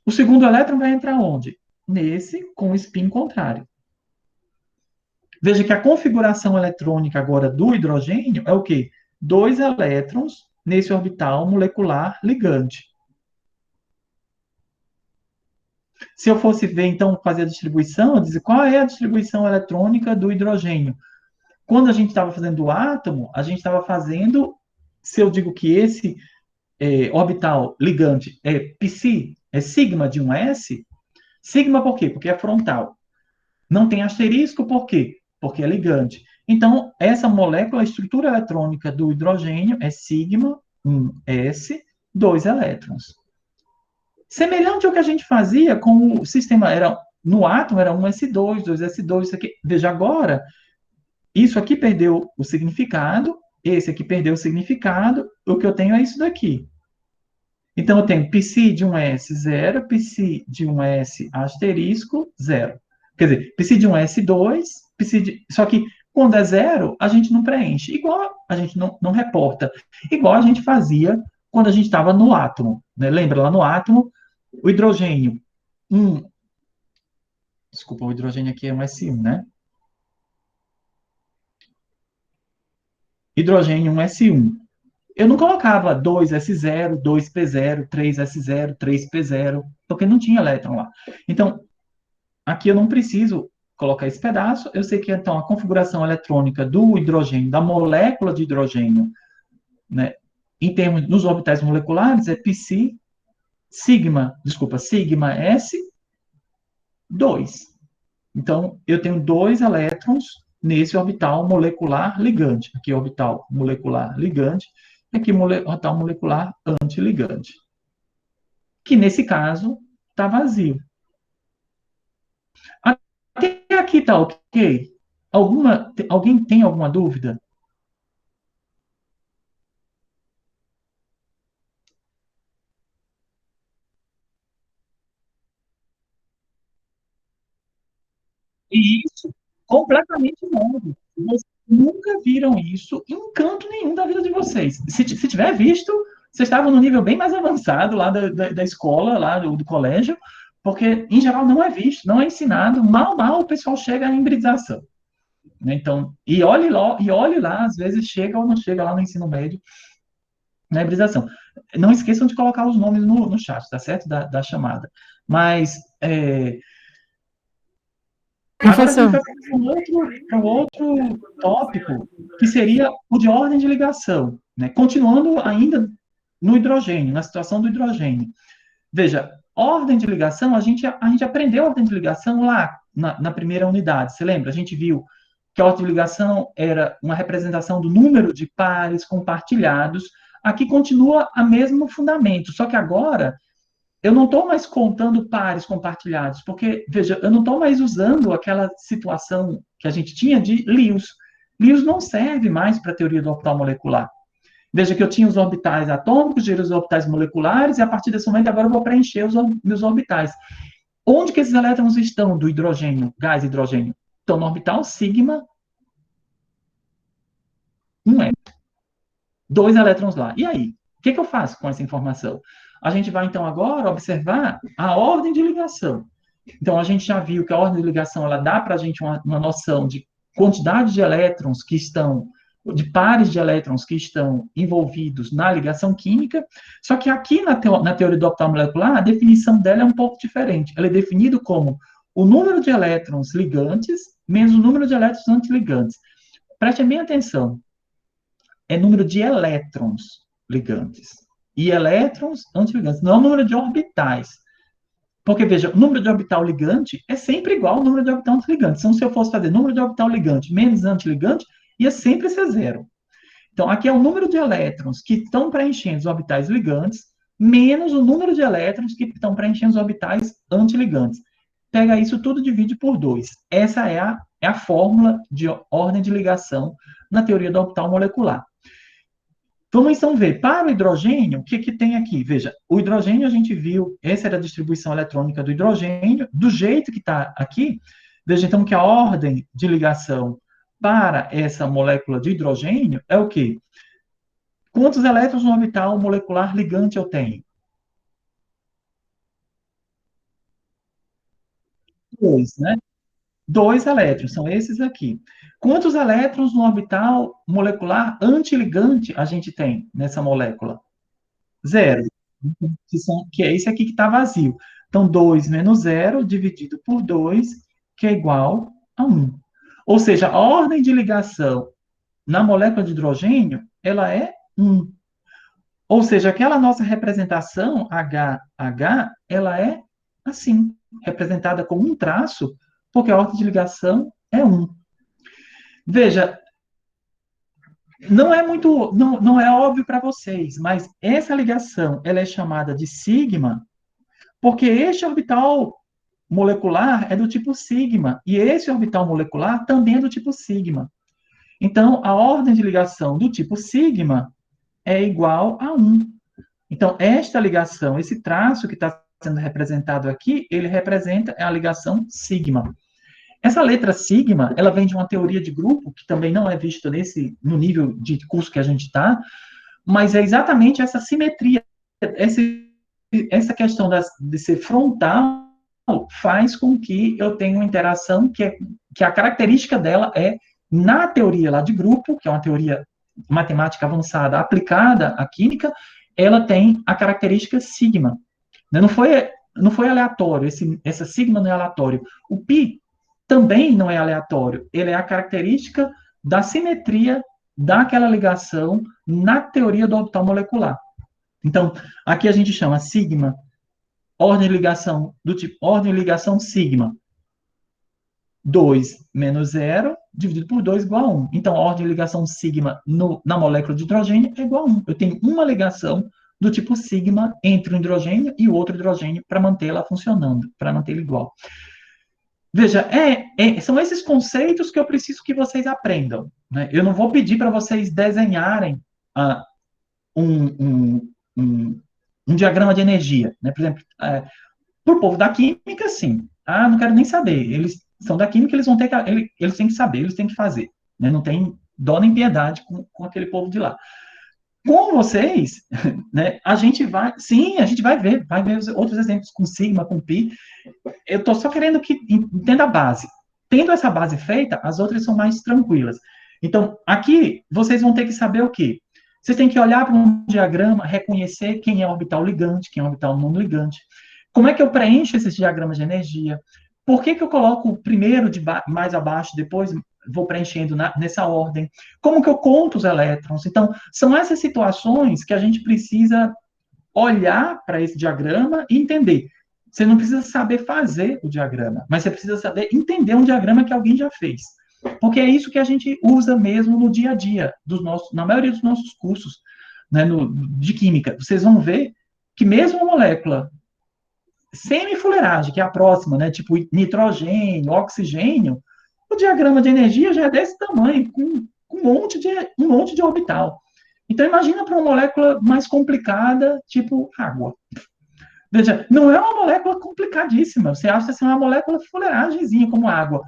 O segundo elétron vai entrar onde? Nesse, com o spin contrário. Veja que a configuração eletrônica agora do hidrogênio é o quê? Dois elétrons nesse orbital molecular ligante. Se eu fosse ver, então, fazer a distribuição, eu dizer qual é a distribuição eletrônica do hidrogênio? quando a gente estava fazendo o átomo, a gente estava fazendo, se eu digo que esse orbital ligante é psi, é sigma de um S, sigma por quê? Porque é frontal. Não tem asterisco por quê? Porque é ligante. Então, essa molécula, a estrutura eletrônica do hidrogênio é sigma, um S, dois elétrons. Semelhante ao que a gente fazia com o sistema, era no átomo era um S2, dois S2, isso aqui. Veja agora, isso aqui perdeu o significado, esse aqui perdeu o significado, o que eu tenho é isso daqui. Então, eu tenho psi de um S, zero, psi de um S asterisco, zero. Quer dizer, psi de um S, 2, psi de... Só que quando é zero, a gente não preenche. Igual a gente não reporta. Igual a gente fazia quando a gente estava no átomo. Né? Lembra, lá no átomo, o hidrogênio, um... Desculpa, o hidrogênio aqui é um S1, né? Hidrogênio, um S1. Eu não colocava 2S0, 2P0, 3S0, 3P0, porque não tinha elétron lá. Então, aqui eu não preciso colocar esse pedaço, eu sei que então a configuração eletrônica do hidrogênio, da molécula de hidrogênio, né, em termos nos orbitais moleculares, é psi, sigma S, 2. Então, eu tenho dois elétrons nesse orbital molecular ligante. Aqui orbital molecular ligante, e aqui orbital molecular antiligante. Que nesse caso está vazio. Até aqui está ok? Alguém tem alguma dúvida? E isso, completamente novo. Vocês nunca viram isso em canto nenhum da vida de vocês. Se tiver visto, vocês estavam no nível bem mais avançado lá da escola, lá do colégio, porque, em geral, não é visto, não é ensinado. Mal o pessoal chega à hibridização. Né? Então, e olhe lá, às vezes chega ou não chega lá no ensino médio, na hibridização. Não esqueçam de colocar os nomes no chat, tá certo? Da chamada. Mas, agora a gente Professor, vai para um outro tópico, que seria o de ordem de ligação, né? Continuando ainda no hidrogênio, na situação do hidrogênio. Veja, ordem de ligação, a gente aprendeu ordem de ligação lá na primeira unidade, você lembra? A gente viu que a ordem de ligação era uma representação do número de pares compartilhados. Aqui continua o mesmo fundamento, só que agora eu não estou mais contando pares compartilhados, porque, veja, eu não estou mais usando aquela situação que a gente tinha de Lewis. Lewis não serve mais para a teoria do orbital molecular. Veja que eu tinha os orbitais atômicos, gerei os orbitais moleculares, e a partir desse momento agora eu vou preencher os meus orbitais. Onde que esses elétrons estão do hidrogênio, gás hidrogênio? Estão no orbital sigma 1 dois elétrons lá. E aí? O que eu faço com essa informação? A gente vai, então, agora observar a ordem de ligação. Então, a gente já viu que a ordem de ligação ela dá para a gente uma noção de quantidade de elétrons que estão, de pares de elétrons que estão envolvidos na ligação química, só que aqui na teoria do orbital molecular, a definição dela é um pouco diferente. Ela é definida como o número de elétrons ligantes menos o número de elétrons antiligantes. Preste bem atenção, é número de elétrons ligantes. E elétrons antiligantes, não é o número de orbitais. Porque, veja, o número de orbital ligante é sempre igual ao número de orbital antiligante. Então, se eu fosse fazer número de orbital ligante menos antiligante, ia sempre ser zero. Então, aqui é o número de elétrons que estão preenchendo os orbitais ligantes, menos o número de elétrons que estão preenchendo os orbitais antiligantes. Pega isso tudo e divide por 2. Essa é a fórmula de ordem de ligação na teoria do orbital molecular. Vamos então ver, para o hidrogênio, o que tem aqui? Veja, o hidrogênio a gente viu, essa era a distribuição eletrônica do hidrogênio, do jeito que está aqui, veja então que a ordem de ligação para essa molécula de hidrogênio é o quê? Quantos elétrons no orbital molecular ligante eu tenho? Dois, né? Dois elétrons, são esses aqui. Quantos elétrons no orbital molecular antiligante a gente tem nessa molécula? Zero. Que é esse aqui que está vazio. Então, 2 menos zero dividido por 2, que é igual a 1. Ou seja, a ordem de ligação na molécula de hidrogênio, ela é 1. Ou seja, aquela nossa representação HH, ela é assim, representada com um traço, porque a ordem de ligação é 1. Veja, não é muito, não é óbvio para vocês, mas essa ligação, ela é chamada de sigma, porque este orbital molecular é do tipo sigma, e esse orbital molecular também é do tipo sigma. Então, a ordem de ligação do tipo sigma é igual a 1. Então, esta ligação, esse traço que está sendo representado aqui, ele representa a ligação sigma. Essa letra sigma, ela vem de uma teoria de grupo, que também não é vista no nível de curso que a gente está, mas é exatamente essa simetria, essa questão de ser frontal faz com que eu tenha uma interação que a característica dela é, na teoria lá de grupo, que é uma teoria matemática avançada aplicada à química, ela tem a característica sigma. Não foi aleatório, essa sigma não é aleatório. O pi também não é aleatório, ele é a característica da simetria daquela ligação na teoria do orbital molecular. Então, aqui a gente chama sigma, ordem de ligação do tipo, ordem de ligação sigma, 2 menos 0, dividido por 2 igual a 1. Então, a ordem de ligação sigma na molécula de hidrogênio é igual a 1. Eu tenho uma ligação do tipo sigma entre um hidrogênio e o outro hidrogênio para mantê-la funcionando, para mantê-la igual. Veja, são esses conceitos que eu preciso que vocês aprendam. Né? Eu não vou pedir para vocês desenharem um, um, um, um diagrama de energia. Né? Por exemplo, para o povo da química, sim. Ah, não quero nem saber. Eles são da química, eles vão ter que, eles têm que saber, eles têm que fazer. Né? Não tem dó nem piedade com aquele povo de lá. Com vocês, né, a gente vai ver outros exemplos com sigma, com pi. Eu estou só querendo que entenda a base. Tendo essa base feita, as outras são mais tranquilas. Então, aqui, vocês vão ter que saber o quê? Vocês têm que olhar para um diagrama, reconhecer quem é orbital ligante, quem é orbital não ligante. Como é que eu preencho esses diagramas de energia? Por que eu coloco primeiro mais abaixo, depois vou preenchendo nessa ordem? Como que eu conto os elétrons? Então, são essas situações que a gente precisa olhar para esse diagrama e entender. Você não precisa saber fazer o diagrama, mas você precisa saber entender um diagrama que alguém já fez. Porque é isso que a gente usa mesmo no dia a dia, na maioria dos nossos cursos, né, de química. Vocês vão ver que mesmo uma molécula semifuleiragem, que é a próxima, né, tipo nitrogênio, oxigênio, o diagrama de energia já é desse tamanho, com um monte de orbital. Então, imagina para uma molécula mais complicada, tipo água. Veja, não é uma molécula complicadíssima. Você acha que é uma molécula fuleiragemzinha como água.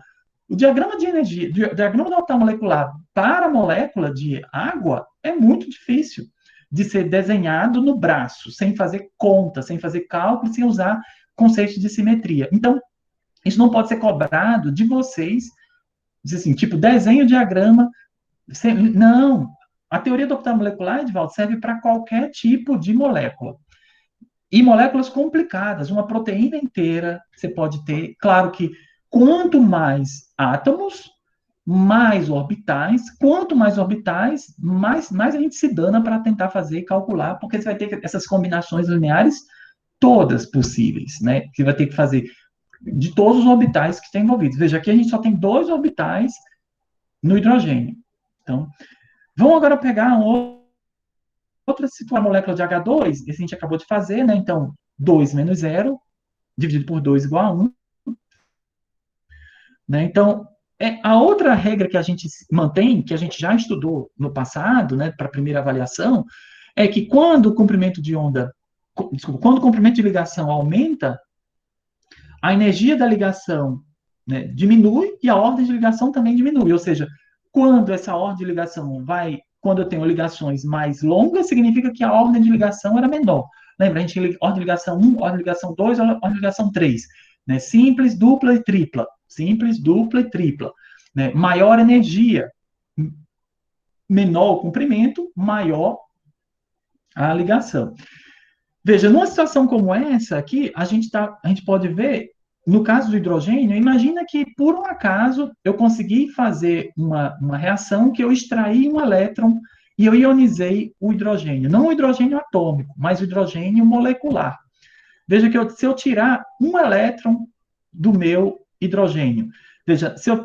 O diagrama de energia, o diagrama da orbital molecular para a molécula de água é muito difícil de ser desenhado no braço, sem fazer conta, sem fazer cálculo, sem usar conceitos de simetria. Então, isso não pode ser cobrado de vocês, dizer assim, tipo, desenho o diagrama. Não. A teoria do orbital molecular, Edvaldo, serve para qualquer tipo de molécula. E moléculas complicadas, uma proteína inteira, você pode ter. Claro que quanto mais átomos, mais orbitais. Quanto mais orbitais, mais a gente se dana para tentar fazer e calcular, porque você vai ter essas combinações lineares todas possíveis, né? Que vai ter que fazer de todos os orbitais que estão envolvidos. Veja, aqui a gente só tem 2 orbitais no hidrogênio. Então, vamos agora pegar outra situação, a molécula de H2, esse a gente acabou de fazer, né? Então, 2 menos 0, dividido por 2 igual a 1. Né? Então, a outra regra que a gente mantém, que a gente já estudou no passado, né, para a primeira avaliação, é que quando o comprimento de onda, desculpa, quando o comprimento de ligação aumenta, a energia da ligação, né, diminui e a ordem de ligação também diminui. Ou seja, quando essa ordem de ligação quando eu tenho ligações mais longas, significa que a ordem de ligação era menor. Lembra, a gente tem ordem de ligação 1, ordem de ligação 2, ordem de ligação 3. Né? Simples, dupla e tripla. Simples, dupla e tripla. Né? Maior energia, menor o comprimento, maior a ligação. Veja, numa situação como essa aqui, a gente pode ver no caso do hidrogênio, imagina que, por um acaso, eu consegui fazer uma reação que eu extraí um elétron e eu ionizei o hidrogênio. Não o hidrogênio atômico, mas o hidrogênio molecular. Veja que se eu tirar um elétron do meu hidrogênio, veja, se eu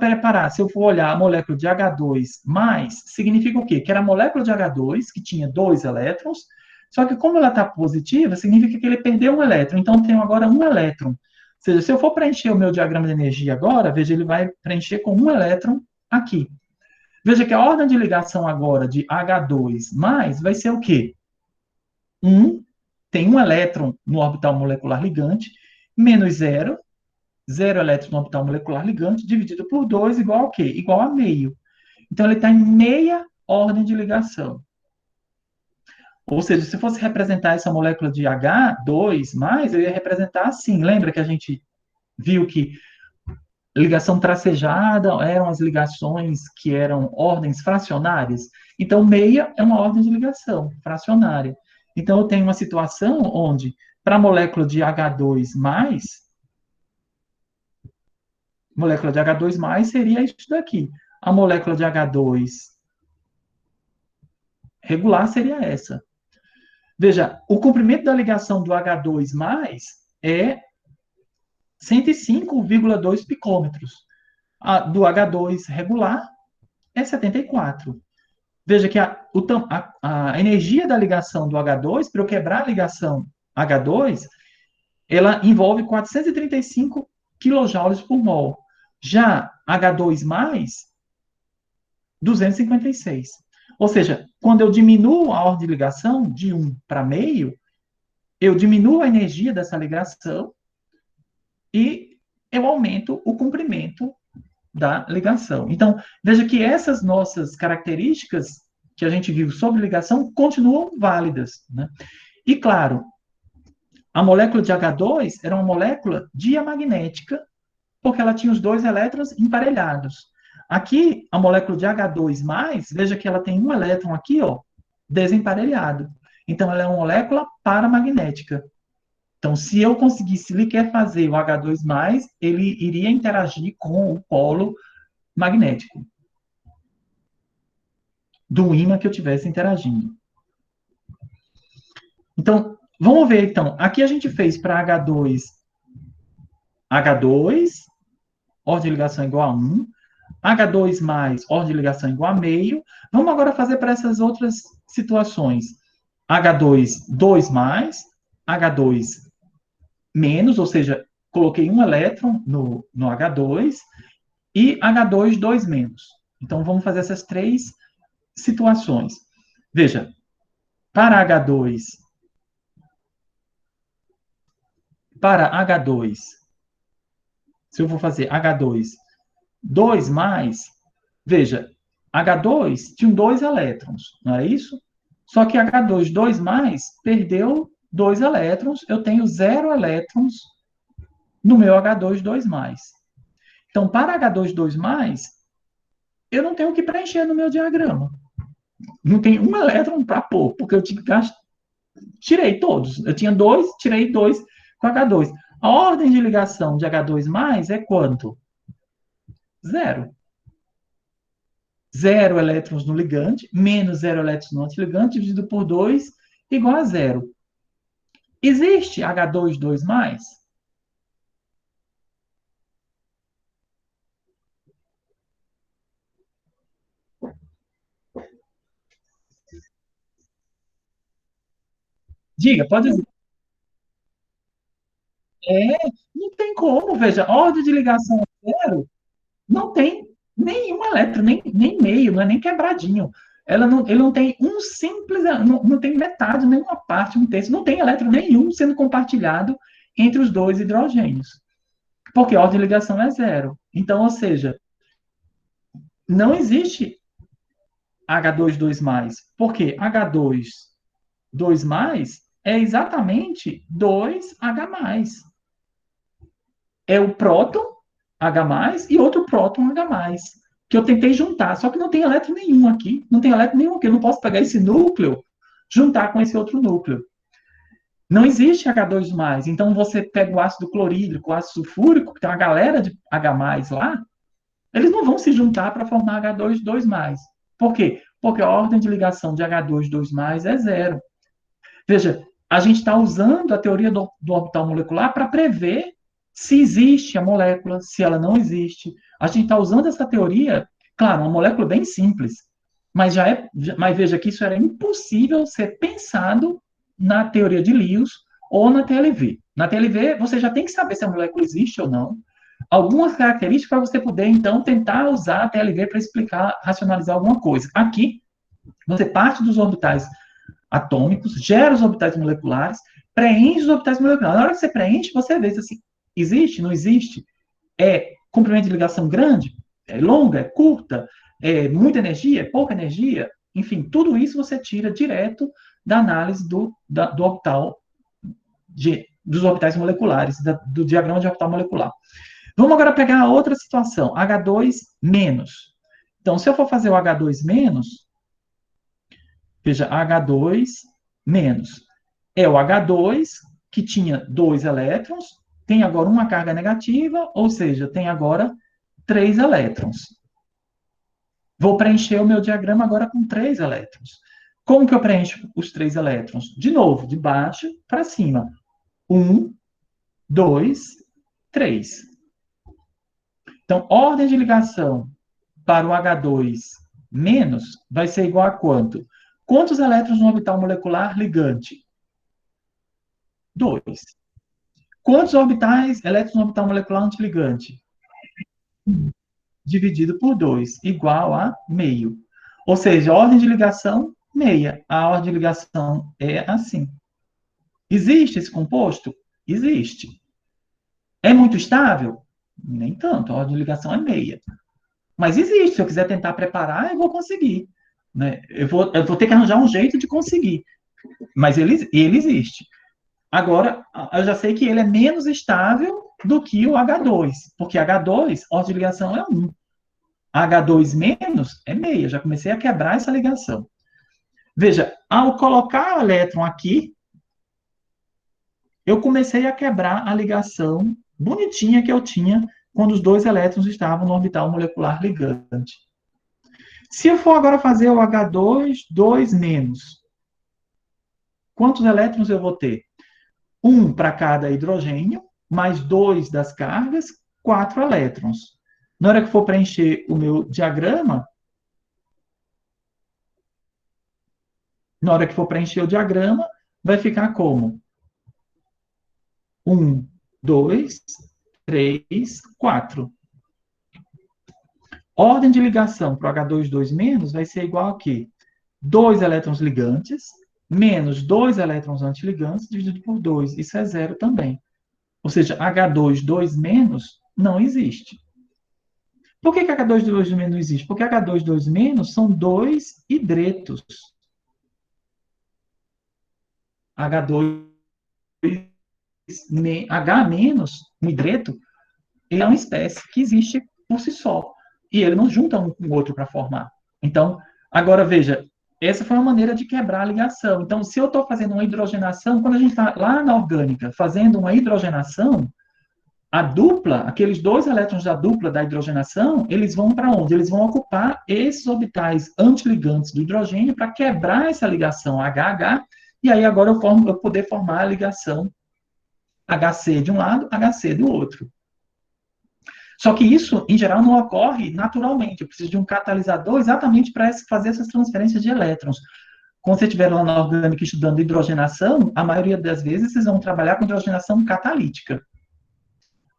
for olhar a molécula de H2+, significa o quê? Que era a molécula de H2, que tinha 2 elétrons, só que como ela está positiva, significa que ele perdeu um elétron, então eu tenho agora um elétron. Ou seja, se eu for preencher o meu diagrama de energia agora, veja, ele vai preencher com um elétron aqui. Veja que a ordem de ligação agora de H2+, vai ser o quê? 1, tem um elétron no orbital molecular ligante, menos 0, 0 elétrons no orbital molecular ligante, dividido por 2, igual a quê? Igual a meio. Então, ele está em meia ordem de ligação. Ou seja, se fosse representar essa molécula de H2+, eu ia representar assim. Lembra que a gente viu que ligação tracejada eram as ligações que eram ordens fracionárias? Então, meia é uma ordem de ligação fracionária. Então, eu tenho uma situação onde, para a molécula de H2+, molécula de H2+, seria isso daqui. A molécula de H2 regular seria essa. Veja, o comprimento da ligação do H2+ é 105,2 picômetros. A do H2 regular é 74. Veja que a energia da ligação do H2, para eu quebrar a ligação H2, ela envolve 435 kJ por mol. Já H2+, 256. Ou seja, quando eu diminuo a ordem de ligação de 1 para meio, eu diminuo a energia dessa ligação e eu aumento o comprimento da ligação. Então, veja que essas nossas características que a gente viu sobre ligação continuam válidas, né? E, claro, a molécula de H2 era uma molécula diamagnética, porque ela tinha os 2 elétrons emparelhados. Aqui, a molécula de H2+, veja que ela tem um elétron aqui, ó, desemparelhado. Então, ela é uma molécula paramagnética. Então, se eu conseguisse liquer fazer o H2+, ele iria interagir com o polo magnético do ímã que eu estivesse interagindo. Então, vamos ver, então. Aqui a gente fez para H2, ordem de ligação igual a 1. H2+, ordem de ligação igual a meio. Vamos agora fazer para essas outras situações. H2, 2+, H2 menos, ou seja, coloquei um elétron no H2, e H2, 2 menos. Então, vamos fazer essas três situações. Veja, para H2, se eu vou fazer H2, 2+, veja, H2 tinha 2 elétrons, não é isso? Só que H2, 2+, perdeu 2 elétrons, eu tenho 0 elétrons no meu H2, 2+. Então, para H2, 2+, eu não tenho o que preencher no meu diagrama. Não tem um elétron para pôr, porque eu tirei todos. Eu tinha 2, tirei 2 com H2. A ordem de ligação de H2+ é quanto? 0. 0 elétrons no ligante, menos 0 elétrons no antiligante, dividido por 2, igual a 0. Existe H2, 2+? Diga, pode dizer. É, não tem como, veja, ordem de ligação 0, não tem nenhum elétron, nem meio, não é nem quebradinho. Ele não tem um simples, não tem metade, nenhuma parte, um terço, não tem elétron nenhum sendo compartilhado entre os dois hidrogênios, porque a ordem de ligação é 0. Então, ou seja, não existe H2, 2+, porque H2, 2+, é exatamente 2H+. É o próton H+, e outro próton H+, que eu tentei juntar, só que não tem elétron nenhum aqui, não tem elétron nenhum aqui, eu não posso pegar esse núcleo, juntar com esse outro núcleo. Não existe H2+. Então, você pega o ácido clorídrico, o ácido sulfúrico, que tem uma galera de H+, lá, eles não vão se juntar para formar H2+. Por quê? Porque a ordem de ligação de H2+, é zero. Veja, a gente está usando a teoria do orbital molecular para prever se existe a molécula, se ela não existe. A gente está usando essa teoria, claro, uma molécula bem simples, mas veja que isso era impossível ser pensado na teoria de Lewis ou na TLV. Na TLV, você já tem que saber se a molécula existe ou não, algumas características para você poder, então, tentar usar a TLV para explicar, racionalizar alguma coisa. Aqui, você parte dos orbitais atômicos, gera os orbitais moleculares, preenche os orbitais moleculares. Na hora que você preenche, você vê se assim, existe, não existe, é comprimento de ligação grande, é longa, é curta, é muita energia, é pouca energia, enfim, tudo isso você tira direto da análise do orbital, dos orbitais moleculares, do diagrama de orbital molecular. Vamos agora pegar a outra situação, H2-. Então, se eu for fazer o H2-, veja, H2- é o H2 que tinha 2 elétrons, tem agora uma carga negativa, ou seja, tem agora 3 elétrons. Vou preencher o meu diagrama agora com 3 elétrons. Como que eu preencho os 3 elétrons? De novo, de baixo para cima. 1, 2, 3. Então, ordem de ligação para o H2- vai ser igual a quanto? Quantos elétrons no orbital molecular ligante? 2. Quantos orbitais, elétrons no orbital molecular antiligante? Dividido por 2, igual a meio. Ou seja, a ordem de ligação, meia. A ordem de ligação é assim. Existe esse composto? Existe. É muito estável? Nem tanto. A ordem de ligação é meia. Mas existe. Se eu quiser tentar preparar, eu vou conseguir. Né? Eu vou ter que arranjar um jeito de conseguir. Mas ele existe. Agora, eu já sei que ele é menos estável do que o H2, porque H2, a ordem de ligação é 1. H2- é meia. Já comecei a quebrar essa ligação. Veja, ao colocar o elétron aqui, eu comecei a quebrar a ligação bonitinha que eu tinha quando os 2 elétrons estavam no orbital molecular ligante. Se eu for agora fazer o H2-, quantos elétrons eu vou ter? 1 para cada hidrogênio, mais 2 das cargas, 4 elétrons. Na hora que for preencher o meu diagrama, na hora que for preencher o diagrama, vai ficar como? 1, 2, 3, 4. Ordem de ligação para o H2- vai ser igual a quê? 2 elétrons ligantes, menos 2 elétrons antiligantes, dividido por 2. Isso é zero também. Ou seja, H2- não existe. Por que H2- não existe? Porque H2- são 2 hidretos. H2, H-, um hidreto, ele é uma espécie que existe por si só. E ele não junta um com o outro para formar. Então, agora veja, essa foi uma maneira de quebrar a ligação. Então, se eu estou fazendo uma hidrogenação, quando a gente está lá na orgânica fazendo uma hidrogenação, a dupla, aqueles 2 elétrons da dupla da hidrogenação, eles vão para onde? Eles vão ocupar esses orbitais antiligantes do hidrogênio para quebrar essa ligação HH, e aí agora eu poder formar a ligação HC de um lado, HC do outro. Só que isso, em geral, não ocorre naturalmente. Eu preciso de um catalisador exatamente para fazer essas transferências de elétrons. Quando você estiver lá na orgânica estudando hidrogenação, a maioria das vezes vocês vão trabalhar com hidrogenação catalítica.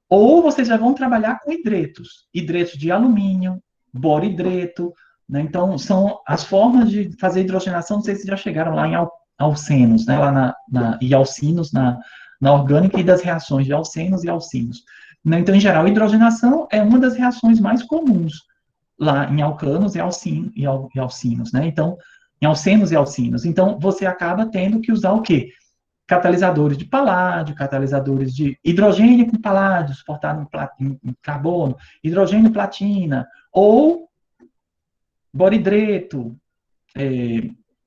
Ou vocês já vão trabalhar com hidretos. Hidretos de alumínio, boridreto. Né? Então, são as formas de fazer hidrogenação. Não sei se já chegaram lá em alcenos, né? Lá e alcinos na orgânica e das reações de alcenos e alcinos. Né? Então, em geral, hidrogenação é uma das reações mais comuns lá em alcanos e alcinos, né? Então, em alcenos e alcinos. Então, você acaba tendo que usar o quê? Catalisadores de paládio, catalisadores de hidrogênio com paládio, suportado em carbono, hidrogênio e platina, ou boridreto,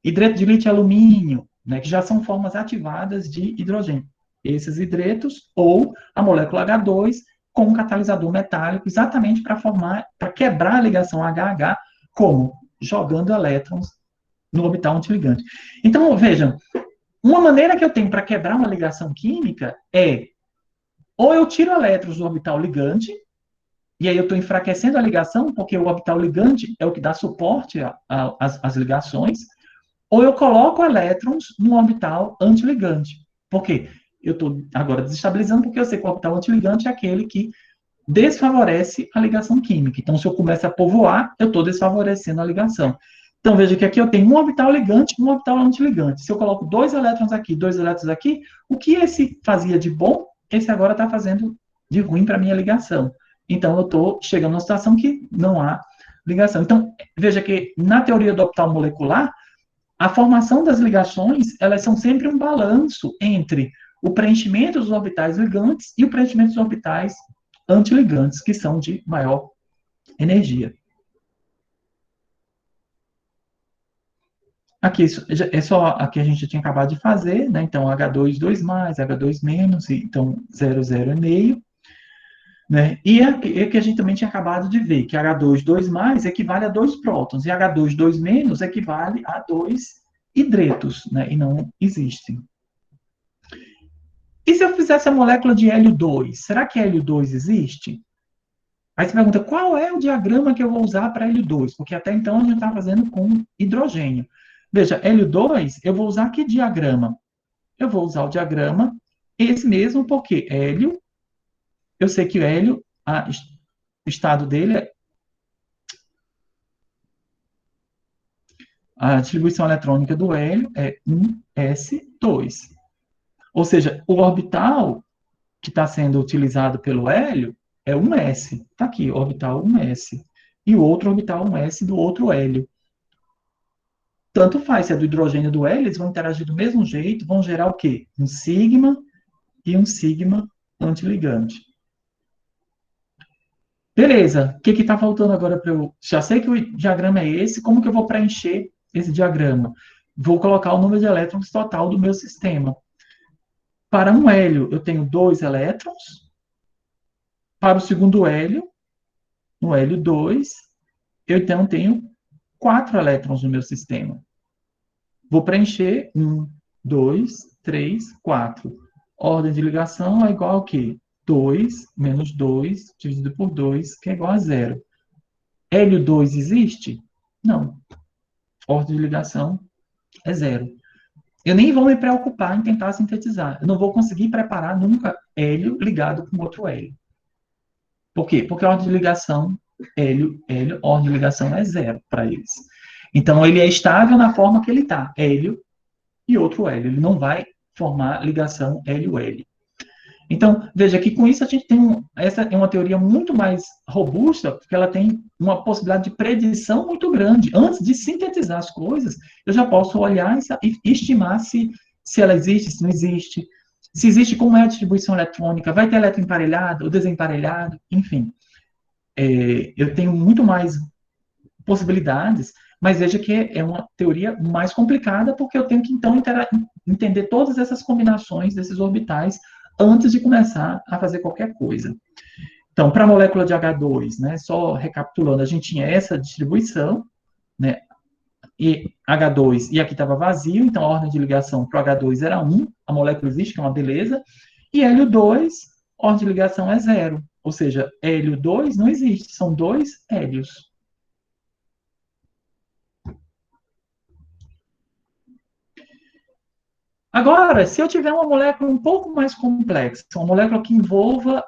hidreto de lítio e alumínio, né, que já são formas ativadas de hidrogênio. Esses hidretos ou a molécula H2 com um catalisador metálico, exatamente para quebrar a ligação HH, como? Jogando elétrons no orbital antiligante. Então, vejam, uma maneira que eu tenho para quebrar uma ligação química é ou eu tiro elétrons do orbital ligante, e aí eu estou enfraquecendo a ligação, porque o orbital ligante é o que dá suporte às ligações, ou eu coloco elétrons no orbital antiligante. Por quê? Eu estou agora desestabilizando, porque eu sei que o orbital antiligante é aquele que desfavorece a ligação química. Então, se eu começo a povoar, eu estou desfavorecendo a ligação. Então, veja que aqui eu tenho um orbital ligante e um orbital antiligante. Se eu coloco 2 elétrons aqui, 2 elétrons aqui, o que esse fazia de bom, esse agora está fazendo de ruim para a minha ligação. Então, eu estou chegando numa situação que não há ligação. Então, veja que na teoria do orbital molecular, a formação das ligações, elas são sempre um balanço entre o preenchimento dos orbitais ligantes e o preenchimento dos orbitais antiligantes, que são de maior energia. Aqui é só aqui a gente tinha acabado de fazer, né? Então H2 2 mais, H2 menos, então 0 0 é meio, né? E aqui a gente também tinha acabado de ver que H2 2 mais equivale a 2 prótons e H2 2 menos equivale a 2 hidretos, né? E não existem. E se eu fizesse a molécula de hélio 2, será que hélio 2 existe? Aí você pergunta, qual é o diagrama que eu vou usar para hélio 2? Porque até então a gente está fazendo com hidrogênio. Veja, hélio 2, eu vou usar que diagrama? Eu vou usar o diagrama, esse mesmo, porque hélio, eu sei que o hélio, o estado dele, a distribuição eletrônica do hélio é 1s2. Ou seja, o orbital que está sendo utilizado pelo hélio é 1s. Está aqui, orbital 1s. E o outro orbital 1s do outro hélio. Tanto faz, se é do hidrogênio do hélio, eles vão interagir do mesmo jeito, vão gerar o quê? Um sigma e um sigma antiligante. Beleza, o que está faltando agora para eu... Já sei que o diagrama é esse, como que eu vou preencher esse diagrama? Vou colocar o número de elétrons total do meu sistema. Para um hélio, eu tenho 2 elétrons. Para o segundo hélio, no hélio 2, eu então tenho 4 elétrons no meu sistema. Vou preencher 1, 2, 3, 4. Ordem de ligação é igual a quê? 2 menos 2 dividido por 2, que é igual a 0. Hélio 2 existe? Não. Ordem de ligação é 0. Eu nem vou me preocupar em tentar sintetizar. Eu não vou conseguir preparar nunca hélio ligado com outro hélio. Por quê? Porque a ordem de ligação, hélio, ordem de ligação é 0 para eles. Então, ele é estável na forma que ele está, hélio e outro hélio. Ele não vai formar ligação hélio-hélio. Então, veja que com isso a gente tem essa é uma teoria muito mais robusta, porque ela tem uma possibilidade de predição muito grande. Antes de sintetizar as coisas, eu já posso olhar e estimar se ela existe, se não existe. Se existe, como é a distribuição eletrônica, vai ter eletroemparelhado ou desemparelhado, enfim. Eu tenho muito mais possibilidades, mas veja que é uma teoria mais complicada, porque eu tenho que, então, entender todas essas combinações desses orbitais antes de começar a fazer qualquer coisa. Então, para a molécula de H2, né, só recapitulando, a gente tinha essa distribuição, né, e H2, e aqui estava vazio, então a ordem de ligação para o H2 era 1, a molécula existe, que é uma beleza, e hélio 2, a ordem de ligação é 0, ou seja, hélio 2 não existe, são 2 hélios. Agora, se eu tiver uma molécula um pouco mais complexa, uma molécula que envolva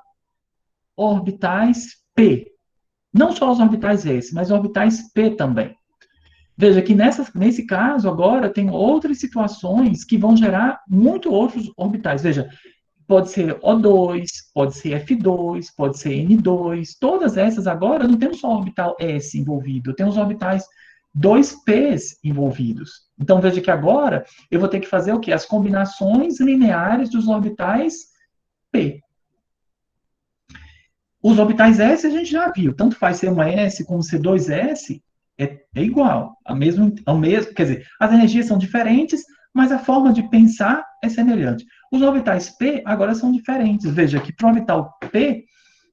orbitais P, não só os orbitais S, mas orbitais P também. Veja que nesse caso, agora, tem outras situações que vão gerar muito outros orbitais. Veja, pode ser O2, pode ser F2, pode ser N2, todas essas agora não temos só orbital S envolvido, temos orbitais 2Ps envolvidos. Então, veja que agora eu vou ter que fazer o quê? As combinações lineares dos orbitais P. Os orbitais S a gente já viu, tanto faz ser uma S como ser 2S, é igual, ao mesmo, quer dizer, as energias são diferentes, mas a forma de pensar é semelhante. Os orbitais P agora são diferentes. Veja que para o orbital P,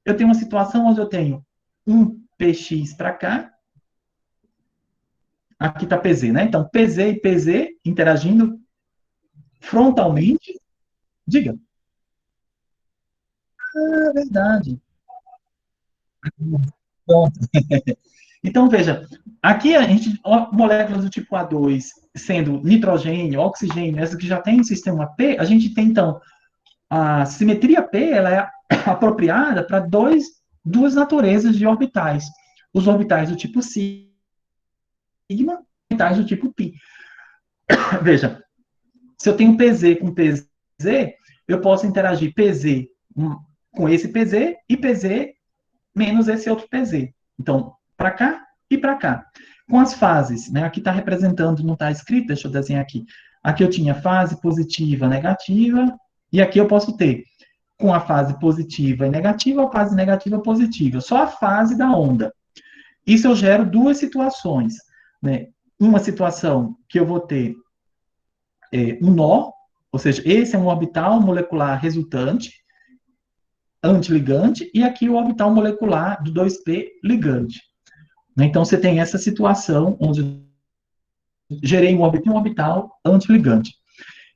eu tenho uma situação onde eu tenho um px para cá, aqui está PZ, né? Então, PZ e PZ interagindo frontalmente. Diga. É verdade. Pronto. Então, veja, aqui a gente, moléculas do tipo A2, sendo nitrogênio, oxigênio, essas que já tem o sistema P, a gente tem, então, a simetria P, ela é apropriada para duas naturezas de orbitais. Os orbitais do tipo sigma e orbitais do tipo pi. Veja, se eu tenho PZ com PZ, eu posso interagir PZ com esse PZ e PZ menos esse outro PZ. Então, para cá e para cá. Com as fases, né? Aqui está representando, não está escrito, deixa eu desenhar aqui. Aqui eu tinha fase positiva, negativa, e aqui eu posso ter com a fase positiva e negativa, a fase negativa positiva. Só a fase da onda. Isso eu gero duas situações, né? Uma situação que eu vou ter um nó, ou seja, esse é um orbital molecular resultante, antiligante, e aqui o orbital molecular do 2p ligante. Então, você tem essa situação onde gerei um orbital antiligante.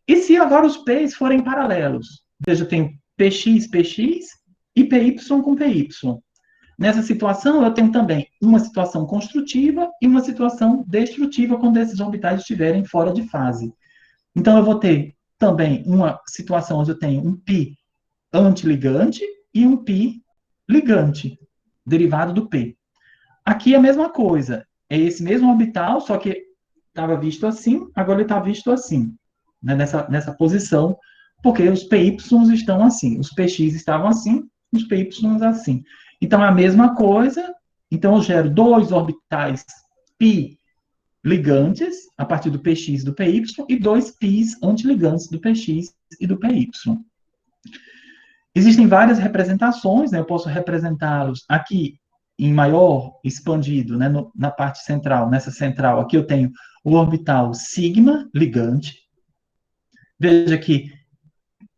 E se agora os P's forem paralelos? Veja, eu tenho PX, PX e PY com PY. Nessa situação, eu tenho também uma situação construtiva e uma situação destrutiva quando esses orbitais estiverem fora de fase. Então, eu vou ter também uma situação onde eu tenho um π antiligante e um π ligante, derivado do P. Aqui é a mesma coisa. É esse mesmo orbital, só que estava visto assim, agora ele está visto assim, né, nessa posição, porque os PYs estão assim, os PX estavam assim, os PYs assim. Então, é a mesma coisa, então eu gero dois orbitais π ligantes, a partir do PX e do PY, e dois πs antiligantes do PX e do PY. Existem várias representações, né? Eu posso representá-los aqui em maior, expandido, né? Na parte central, nessa central, aqui eu tenho o orbital sigma ligante. Veja que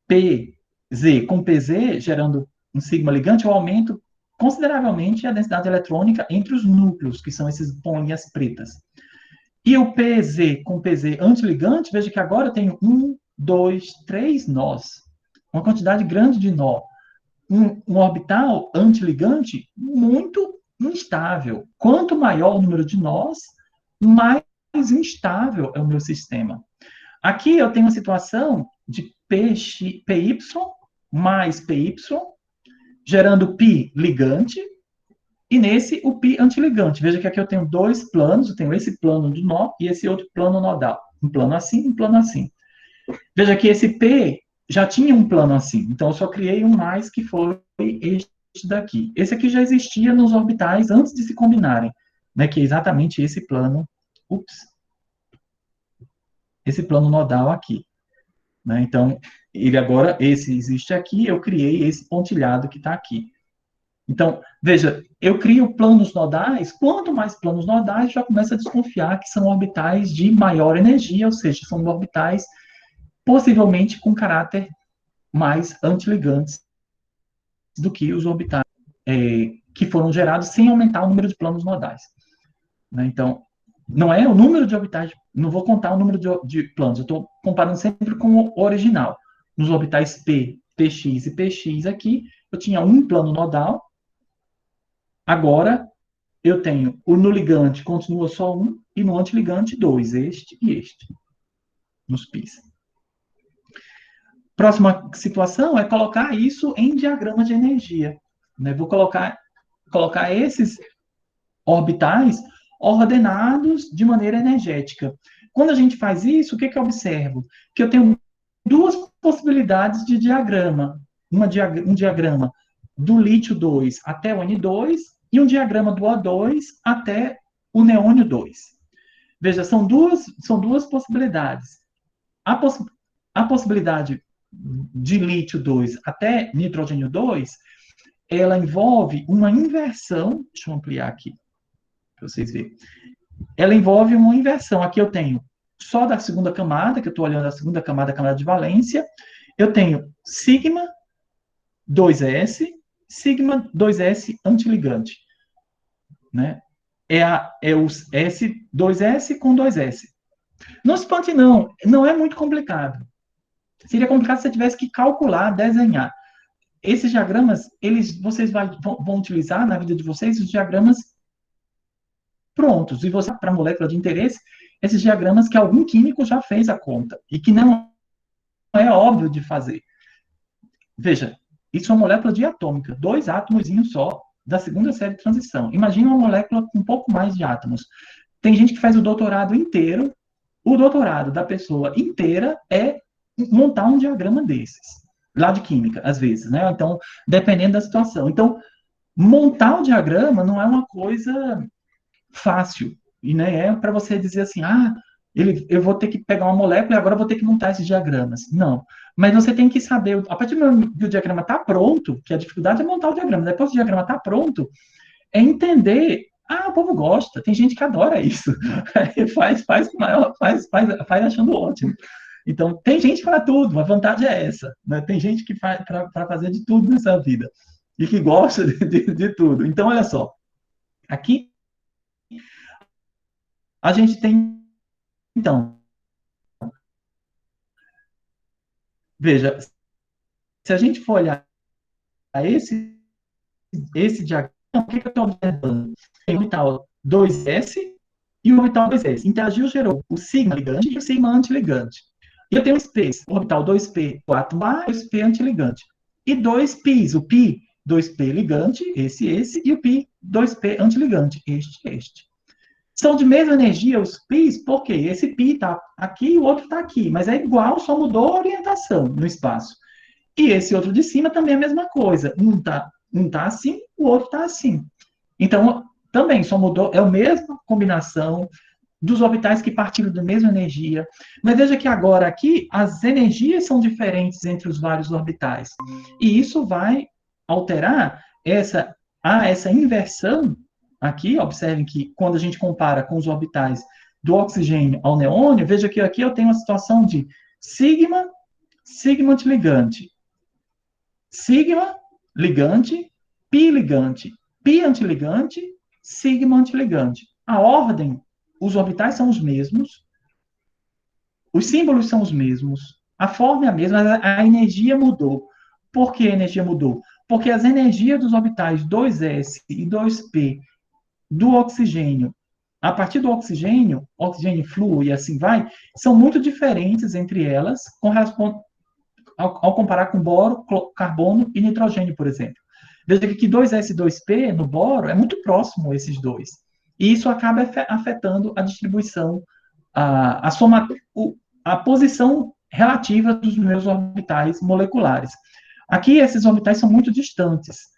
PZ com PZ, gerando um sigma ligante, eu aumento consideravelmente a densidade eletrônica entre os núcleos, que são esses bolinhas pretas. E o PZ com PZ antiligante, veja que agora eu tenho 1, 2, 3 nós. Uma quantidade grande de nó. Um orbital antiligante muito instável. Quanto maior o número de nós, mais instável é o meu sistema. Aqui eu tenho uma situação de PY mais PY, gerando π ligante, e nesse o π antiligante. Veja que aqui eu tenho dois planos, eu tenho esse plano do nó e esse outro plano nodal. Um plano assim, um plano assim. Veja que esse P já tinha um plano assim, então eu só criei um mais que foi este daqui. Esse aqui já existia nos orbitais antes de se combinarem, né, que é exatamente esse plano, esse plano nodal aqui. Né? Então, ele agora, esse existe aqui, eu criei esse pontilhado que está aqui. Então, veja, eu crio planos nodais, quanto mais planos nodais, já começa a desconfiar que são orbitais de maior energia, ou seja, são orbitais possivelmente com caráter mais antiligantes do que os orbitais que foram gerados sem aumentar o número de planos nodais. Né? Então, não é o número de orbitais, não vou contar o número de planos, eu estou comparando sempre com o original. Nos orbitais P, PX e PX aqui, eu tinha um plano nodal, agora eu tenho o no ligante continua só um, e no antiligante dois, este e este, nos pis. Próxima situação é colocar isso em diagrama de energia. Né? Vou colocar esses orbitais ordenados de maneira energética. Quando a gente faz isso, o que eu observo? Que eu tenho duas possibilidades de diagrama. Um diagrama do lítio 2 até o N2 e um diagrama do O2 até o neônio 2. Veja, são duas possibilidades. A possibilidade de lítio 2 até nitrogênio 2, ela envolve uma inversão, deixa eu ampliar aqui, para vocês verem. Ela envolve uma inversão. Aqui eu tenho só da segunda camada, que eu estou olhando a segunda camada, a camada de valência, eu tenho sigma 2s, sigma 2s antiligante, né? É o S2s com 2s. Não se espante, não é muito complicado. Seria complicado se você tivesse que calcular, desenhar. Esses diagramas, vocês vão utilizar na vida de vocês os diagramas prontos. E você, para a molécula de interesse, esses diagramas que algum químico já fez a conta e que não é óbvio de fazer. Veja, isso é uma molécula diatômica, 2 átomos só da segunda série de transição. Imagina uma molécula com um pouco mais de átomos. Tem gente que faz o doutorado inteiro, o doutorado da pessoa inteira é montar um diagrama desses, lá de química, às vezes, né? Então, dependendo da situação. Então, montar o diagrama não é uma coisa fácil. E nem é para você dizer assim, eu vou ter que pegar uma molécula e agora eu vou ter que montar esses diagramas. Não. Mas você tem que saber, a partir do momento que o diagrama está pronto, que a dificuldade é montar o diagrama, depois que o diagrama está pronto, é entender. O povo gosta, tem gente que adora isso. Faz achando ótimo. Então, tem gente para tudo, a vantagem é essa. Né? Tem gente que faz para fazer de tudo nessa vida. E que gosta de tudo. Então, olha só. Aqui a gente tem, então, veja, se a gente for olhar esse diagrama, o que eu estou observando? Tem o orbital 2s e o orbital 2s. Interagiu, gerou o sigma ligante e o sigma antiligante. E eu tenho um space, o orbital 2p, 4a, 2p antiligante. E 2 pis, o pi 2p ligante, esse, e o pi 2p antiligante, este. São de mesma energia os pis, porque esse pi está aqui e o outro está aqui, mas é igual, só mudou a orientação no espaço. E esse outro de cima também é a mesma coisa. Um tá assim, o outro está assim. Então, também só mudou, é a mesma combinação dos orbitais que partilham da mesma energia. Mas veja que agora aqui as energias são diferentes entre os vários orbitais. E isso vai alterar essa inversão aqui. Observem que quando a gente compara com os orbitais do oxigênio ao neônio, veja que aqui eu tenho uma situação de sigma, sigma antiligante, sigma ligante, pi ligante, pi antiligante, sigma antiligante. A ordem, os orbitais são os mesmos, os símbolos são os mesmos, a forma é a mesma, mas a energia mudou. Por que a energia mudou? Porque as energias dos orbitais 2s e 2p do oxigênio, a partir do oxigênio flúor e assim vai, são muito diferentes entre elas com relação ao comparar com boro, carbono e nitrogênio, por exemplo. Veja que 2s e 2p no boro é muito próximo esses dois. E isso acaba afetando a distribuição, a posição relativa dos meus orbitais moleculares. Aqui, esses orbitais são muito distantes.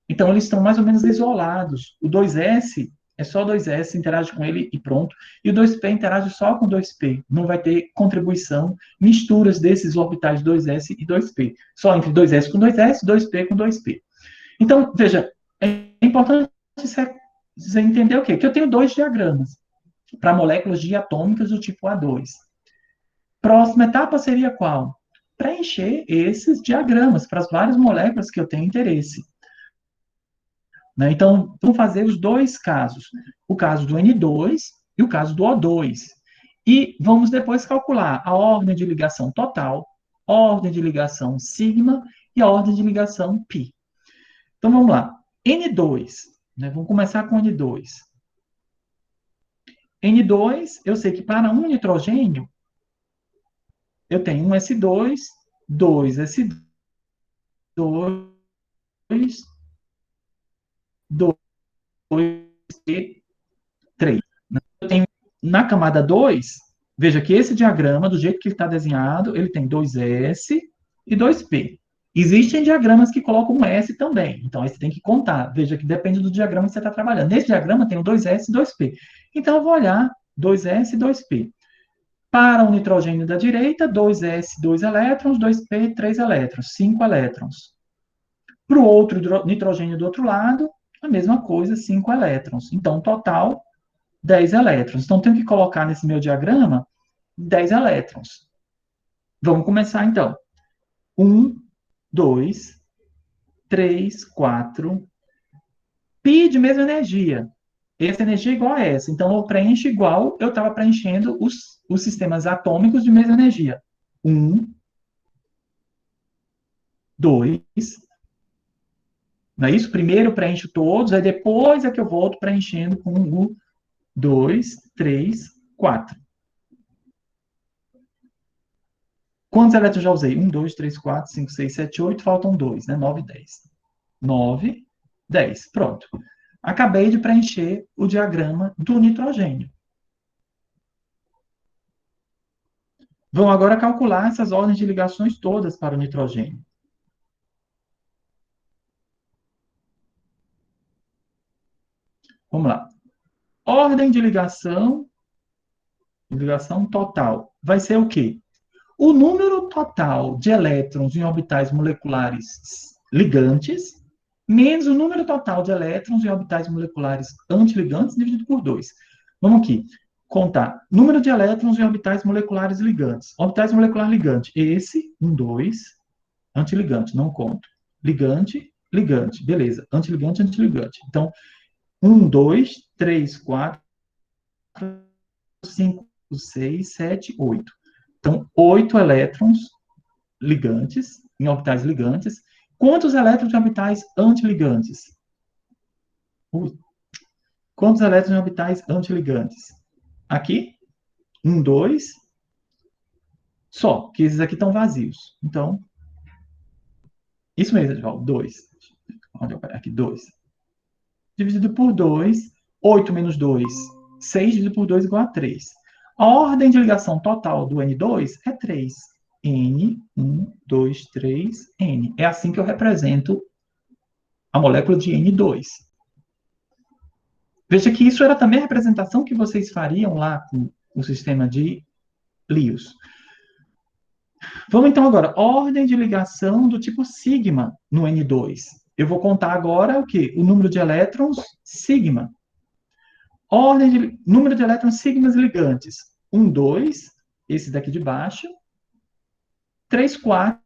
Então, eles estão mais ou menos isolados. O 2s é só 2s, interage com ele e pronto. E o 2p interage só com 2p. Não vai ter contribuição, misturas desses orbitais 2s e 2p. Só entre 2s com 2s, 2p com 2p. Então, veja, é importante você entender o quê? Que eu tenho dois diagramas para moléculas diatômicas do tipo A2. Próxima etapa seria qual? Preencher esses diagramas para as várias moléculas que eu tenho interesse. Né? Então, vamos fazer os dois casos. O caso do N2 e o caso do O2. E vamos depois calcular a ordem de ligação total, ordem de ligação sigma e a ordem de ligação π. Então, vamos lá. N2, né? Vamos começar com N2. N2, eu sei que para um nitrogênio, eu tenho um S2, 2S2, 2E3. Eu tenho na camada 2, veja que esse diagrama, do jeito que ele está desenhado, ele tem 2S e 2P. Existem diagramas que colocam um S também, então aí você tem que contar. Veja que depende do diagrama que você está trabalhando. Nesse diagrama tem o 2S e 2P. Então eu vou olhar 2S e 2P. Para o nitrogênio da direita, 2S, 2 elétrons, 2P, 3 elétrons, 5 elétrons. Para o outro nitrogênio do outro lado, a mesma coisa, 5 elétrons. Então, total, 10 elétrons. Então, tenho que colocar nesse meu diagrama 10 elétrons. Vamos começar, então. 1, 2, 3, 4. Pi de mesma energia. Essa energia é igual a essa. Então, eu preencho igual eu estava preenchendo os sistemas atômicos de mesma energia. 1, 2. Não é isso? Primeiro eu preencho todos, aí depois é que eu volto preenchendo com o 2, 3, 4. Quantos elétrons eu já usei? 1, 2, 3, 4, 5, 6, 7, 8. Faltam 2, né? 9, 10. 9, 10. Pronto. Acabei de preencher o diagrama do nitrogênio. Vamos agora calcular essas ordens de ligações todas para o nitrogênio. Vamos lá. Ordem de ligação total, vai ser o quê? O número total de elétrons em orbitais moleculares ligantes, menos o número total de elétrons em orbitais moleculares antiligantes, dividido por 2. Vamos aqui. Contar. Número de elétrons em orbitais moleculares ligantes. Orbitais molecular ligante. Esse, 1, 2. Antiligante, não conto. Ligante, ligante. Beleza. Antiligante, antiligante. Então, 1, 2, 3, 4, 5, 6, 7, 8. Então, 8 elétrons ligantes, em orbitais ligantes. Quantos elétrons em orbitais antiligantes? Quantos elétrons em orbitais antiligantes? Aqui, 1, 2, só, que esses aqui estão vazios. Então, isso mesmo, Edvaldo, 2. Onde eu aqui, 2. Dividido por 2, 8 menos 2, 6 dividido por 2 igual a 3. A ordem de ligação total do N2 é 3. N, 1, 2, 3, N. É assim que eu represento a molécula de N2. Veja que isso era também a representação que vocês fariam lá com o sistema de Lewis. Vamos então agora, ordem de ligação do tipo sigma no N2. Eu vou contar agora o quê? O número de elétrons sigma. Ordem de número de elétrons sigmas ligantes. 1, 2, esse daqui de baixo. 3, 4,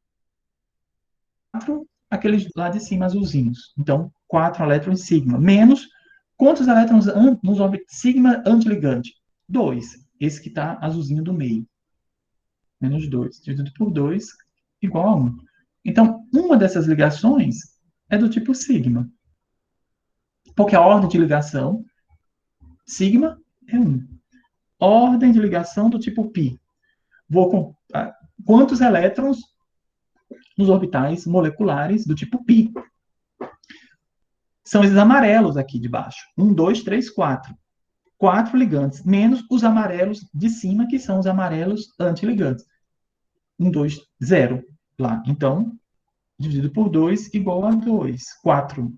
aqueles lá de cima azulzinhos. Então, 4 elétrons sigma. Menos quantos elétrons nos sigma antiligante? 2. Esse que está azulzinho do meio. Menos 2. Dividido por 2, igual a 1. Então, uma dessas ligações é do tipo sigma. Porque a ordem de ligação sigma é 1. Ordem de ligação do tipo π. Vou com quantos elétrons nos orbitais moleculares do tipo π. São esses amarelos aqui de baixo. 1, 2, 3, 4. 4 ligantes, menos os amarelos de cima, que são os amarelos antiligantes. 1, 2, 0 lá. Então, dividido por 2 igual a 2. 4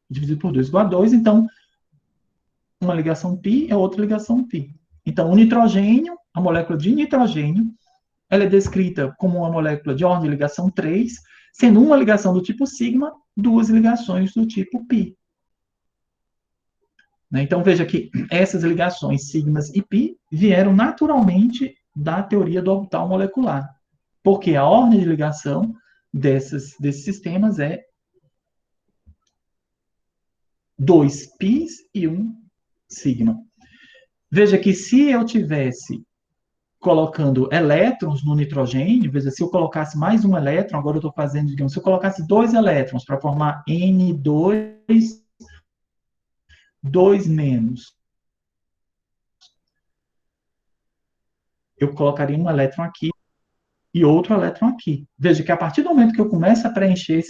dividido por 2 igual a 2. Então, uma ligação π é outra ligação π. Então, o nitrogênio, a molécula de nitrogênio, ela é descrita como uma molécula de ordem de ligação 3, sendo uma ligação do tipo sigma, duas ligações do tipo π. Então, veja que essas ligações sigmas e π vieram naturalmente da teoria do orbital molecular, porque a ordem de ligação desses sistemas é 2 π e 1 sigma. Veja que se eu tivesse colocando elétrons no nitrogênio, veja, se eu colocasse mais um elétron, agora eu estou fazendo, digamos, se eu colocasse 2 elétrons para formar N2, 2 menos, eu colocaria um elétron aqui e outro elétron aqui. Veja que a partir do momento que eu começo a preencher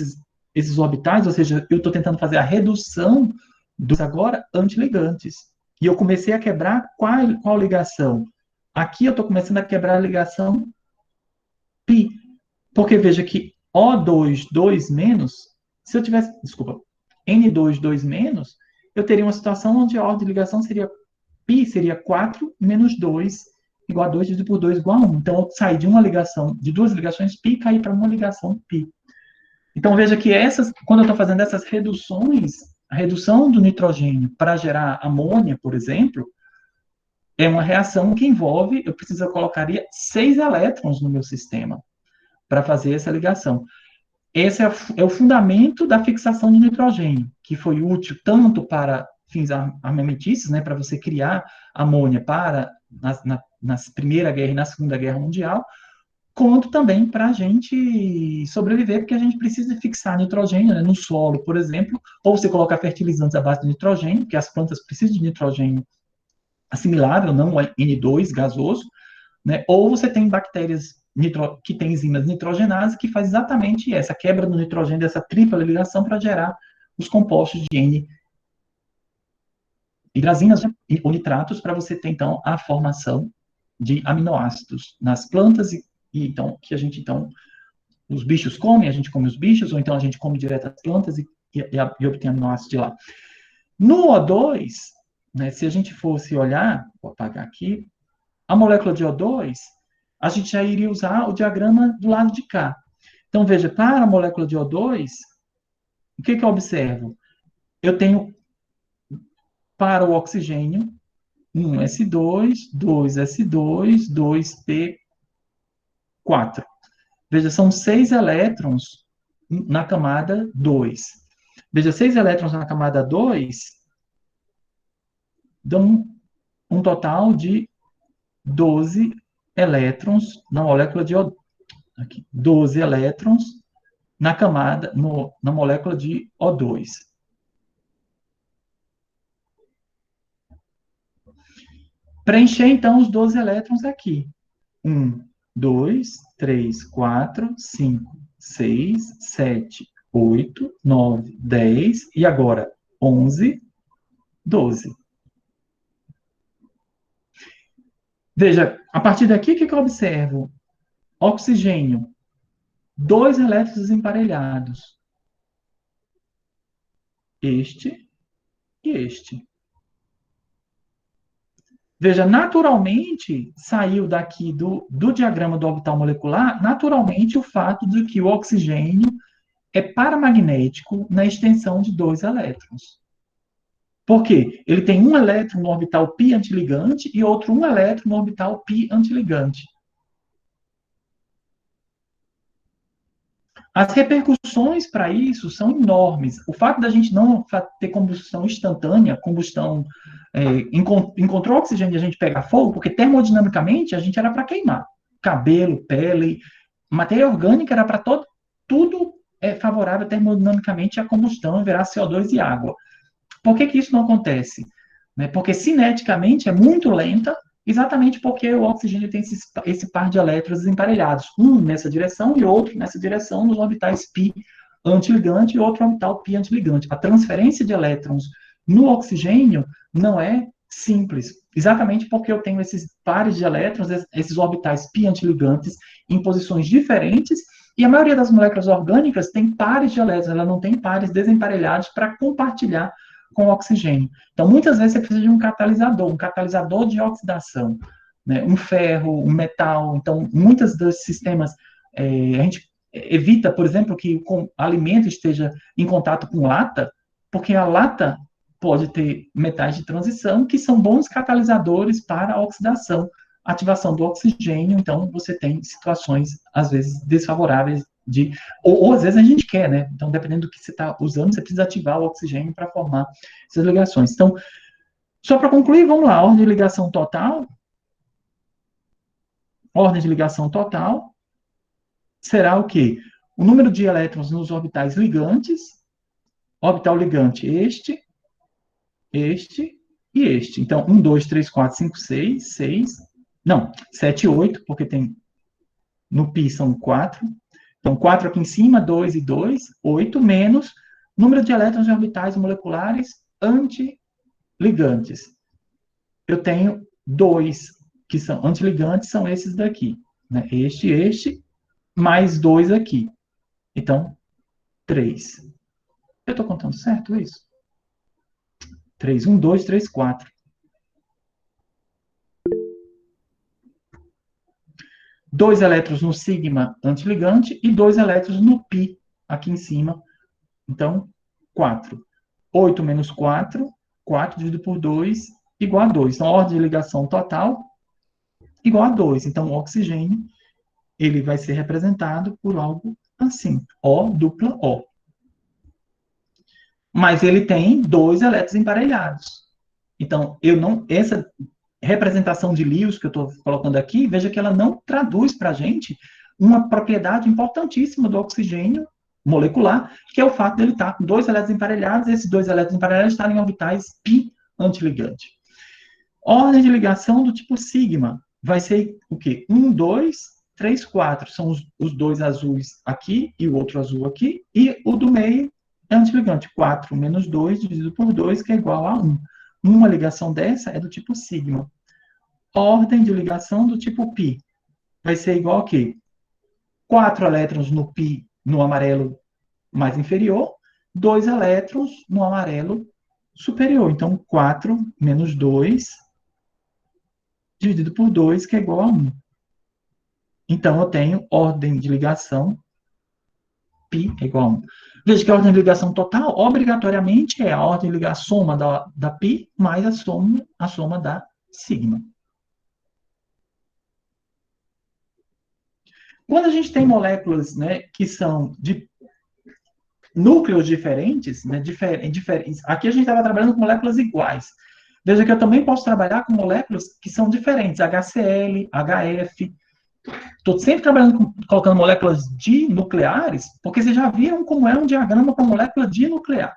esses orbitais, ou seja, eu estou tentando fazer a redução dos agora antiligantes. E eu comecei a quebrar qual ligação? Aqui eu estou começando a quebrar a ligação π. Porque veja que O2, 2 menos, se eu tivesse, desculpa, N2, 2 menos, eu teria uma situação onde a ordem de ligação seria π, seria 4 menos 2, igual a 2 dividido por 2 igual a 1. Então, eu saí de uma ligação, de duas ligações π, caí para uma ligação π. Então, veja que quando eu estou fazendo essas reduções, a redução do nitrogênio para gerar amônia, por exemplo, é uma reação que envolve, eu colocaria 6 elétrons no meu sistema para fazer essa ligação. Esse é o fundamento da fixação de nitrogênio, que foi útil tanto para fins armamentícios, né, para você criar amônia para na Primeira Guerra e na Segunda Guerra Mundial, quanto também para a gente sobreviver, porque a gente precisa fixar nitrogênio, né, no solo, por exemplo, ou você colocar fertilizantes à base de nitrogênio, porque as plantas precisam de nitrogênio assimilável, não o N2 gasoso, né, ou você tem bactérias que têm enzimas nitrogenases que faz exatamente essa quebra do nitrogênio, dessa tripla ligação para gerar os compostos de N hidrazinas ou nitratos para você ter, então, a formação de aminoácidos nas plantas e então, que a gente, então, os bichos comem, a gente come os bichos, ou então a gente come direto as plantas e obtém aminoácidos de lá. No O2, né, se a gente fosse olhar, vou apagar aqui, a molécula de O2, a gente já iria usar o diagrama do lado de cá. Então, veja, para a molécula de O2, o que eu observo? Eu tenho, para o oxigênio, 1s2, 2s2, 2p4. Veja, são 6 elétrons na camada 2. Veja, 6 elétrons na camada 2 dão um total de 12 elétrons na molécula de O2. Aqui, 12 elétrons na camada, na molécula de O2. Preencher, então, os 12 elétrons aqui. 1, 2, 3, 4, 5, 6, 7, 8, 9, 10, e agora 11, 12. Veja, a partir daqui, o que eu observo? Oxigênio, 2 elétrons desemparelhados. Este e este. Veja, naturalmente, saiu daqui do diagrama do orbital molecular, naturalmente, o fato de que o oxigênio é paramagnético na extensão de 2 elétrons. Por quê? Ele tem um elétron no orbital π antiligante e outro um elétron no orbital π antiligante. As repercussões para isso são enormes. O fato da gente não ter combustão instantânea, combustão encontrou oxigênio e a gente pegar fogo, porque termodinamicamente a gente era para queimar. Cabelo, pele, matéria orgânica era para tudo favorável termodinamicamente à combustão, virar CO2 e água. Por que isso não acontece? Porque cineticamente é muito lenta, exatamente porque o oxigênio tem esse par de elétrons desemparelhados, um nessa direção e outro nessa direção, nos orbitais π antiligante e outro orbital π antiligante. A transferência de elétrons no oxigênio não é simples, exatamente porque eu tenho esses pares de elétrons, esses orbitais π antiligantes, em posições diferentes, e a maioria das moléculas orgânicas tem pares de elétrons, ela não tem pares desemparelhados para compartilhar com oxigênio. Então, muitas vezes você precisa de um catalisador de oxidação, né? Um ferro, um metal. Então, muitos dos sistemas, a gente evita, por exemplo, que o alimento esteja em contato com lata, porque a lata pode ter metais de transição que são bons catalisadores para a oxidação, ativação do oxigênio. Então, você tem situações, às vezes, desfavoráveis ou às vezes a gente quer, né? Então, dependendo do que você está usando, você precisa ativar o oxigênio para formar essas ligações. Então, só para concluir, vamos lá, ordem de ligação total. Ordem de ligação total será o quê? O número de elétrons nos orbitais ligantes, orbital ligante este e este. Então, 1, 2, 3, 4, 5, 6, 6, não, 7, 8, porque tem, no π são 4, então, 4 aqui em cima, 2 e 2, 8, menos número de elétrons em orbitais moleculares antiligantes. Eu tenho 2 que são antiligantes, são esses daqui. Né? Este, mais 2 aqui. Então, 3. Eu estou contando certo isso? 3, 1, 2, 3, 4. 2 elétrons no sigma antiligante e 2 elétrons no π aqui em cima. Então, 4. 8 menos 4, 4 dividido por 2, igual a 2. Então, a ordem de ligação total igual a 2. Então, o oxigênio ele vai ser representado por algo assim, O dupla O. Mas ele tem dois elétrons emparelhados. Então, essa representação de Lewis que eu estou colocando aqui, veja que ela não traduz para a gente uma propriedade importantíssima do oxigênio molecular, que é o fato dele estar com dois elétrons emparelhados, esses dois elétrons emparelhados estarem em orbitais pi antiligante. Ordem de ligação do tipo sigma vai ser o quê? 1, 2, 3, 4. São os dois azuis aqui e o outro azul aqui, e o do meio é antiligante. 4 menos 2 dividido por 2, que é igual a 1. Uma ligação dessa é do tipo sigma. Ordem de ligação do tipo π vai ser igual a quê? 4 elétrons no π, no amarelo mais inferior, 2 elétrons no amarelo superior. Então, 4 menos 2 dividido por 2, que é igual a 1. Então, eu tenho ordem de ligação π é igual a 1. Veja que a ordem de ligação total, obrigatoriamente, é a ordem de ligação, soma da π mais a soma da sigma. Quando a gente tem moléculas, né, que são de núcleos diferentes, né, diferentes, aqui a gente estava trabalhando com moléculas iguais. Veja que eu também posso trabalhar com moléculas que são diferentes, HCl, HF. Estou sempre trabalhando colocando moléculas dinucleares, porque vocês já viram como é um diagrama com molécula dinuclear.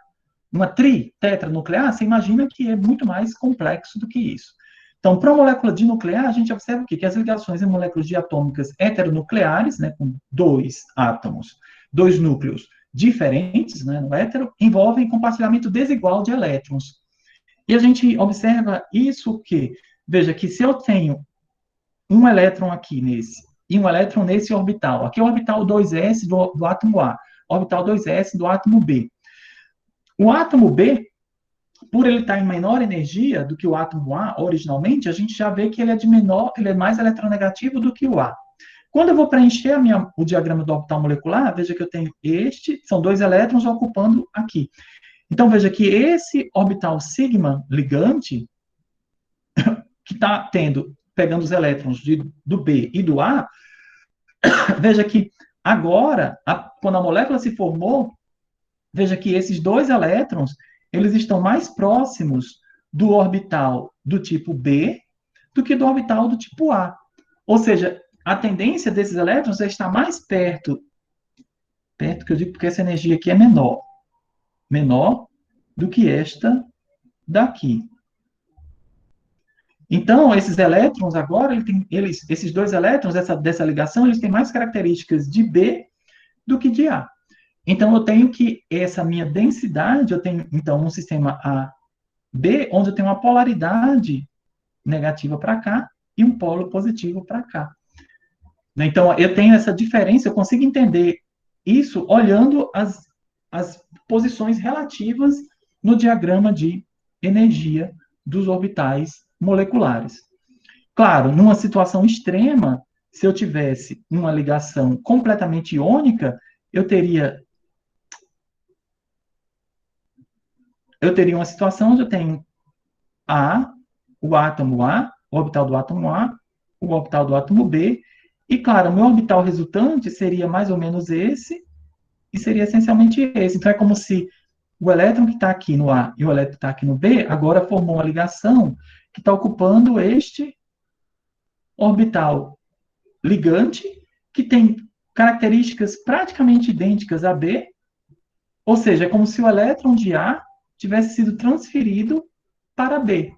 Uma tetranuclear, você imagina que é muito mais complexo do que isso. Então, para a molécula dinuclear, a gente observa o quê? Que as ligações em moléculas diatômicas heteronucleares, né, com dois átomos, dois núcleos diferentes, né, no hétero, envolvem compartilhamento desigual de elétrons. E a gente observa isso que, veja que se eu tenho um elétron aqui nesse, e um elétron nesse orbital, aqui é o orbital 2s do átomo A, orbital 2s do átomo B. O átomo B, por ele estar em menor energia do que o átomo A originalmente, a gente já vê que ele é de menor, ele é mais eletronegativo do que o A. Quando eu vou preencher o diagrama do orbital molecular, veja que eu tenho são dois elétrons ocupando aqui. Então, veja que esse orbital sigma ligante, que está pegando os elétrons do B e do A, veja que agora, quando a molécula se formou, veja que esses dois elétrons, eles estão mais próximos do orbital do tipo B do que do orbital do tipo A. Ou seja, a tendência desses elétrons é estar mais perto que eu digo porque essa energia aqui é menor do que esta daqui. Então, esses elétrons agora, esses dois elétrons dessa ligação, eles têm mais características de B do que de A. Então, eu tenho que essa minha densidade, eu tenho, então, um sistema A, B, onde eu tenho uma polaridade negativa para cá e um polo positivo para cá. Então, eu tenho essa diferença, eu consigo entender isso olhando as posições relativas no diagrama de energia dos orbitais moleculares. Claro, numa situação extrema, se eu tivesse uma ligação completamente iônica, eu teria uma situação onde eu tenho o átomo A, o orbital do átomo A, o orbital do átomo B, e, claro, o meu orbital resultante seria mais ou menos esse, e seria essencialmente esse. Então, é como se o elétron que está aqui no A e o elétron que está aqui no B, agora formou uma ligação que está ocupando este orbital ligante, que tem características praticamente idênticas a B, ou seja, é como se o elétron de A tivesse sido transferido para B.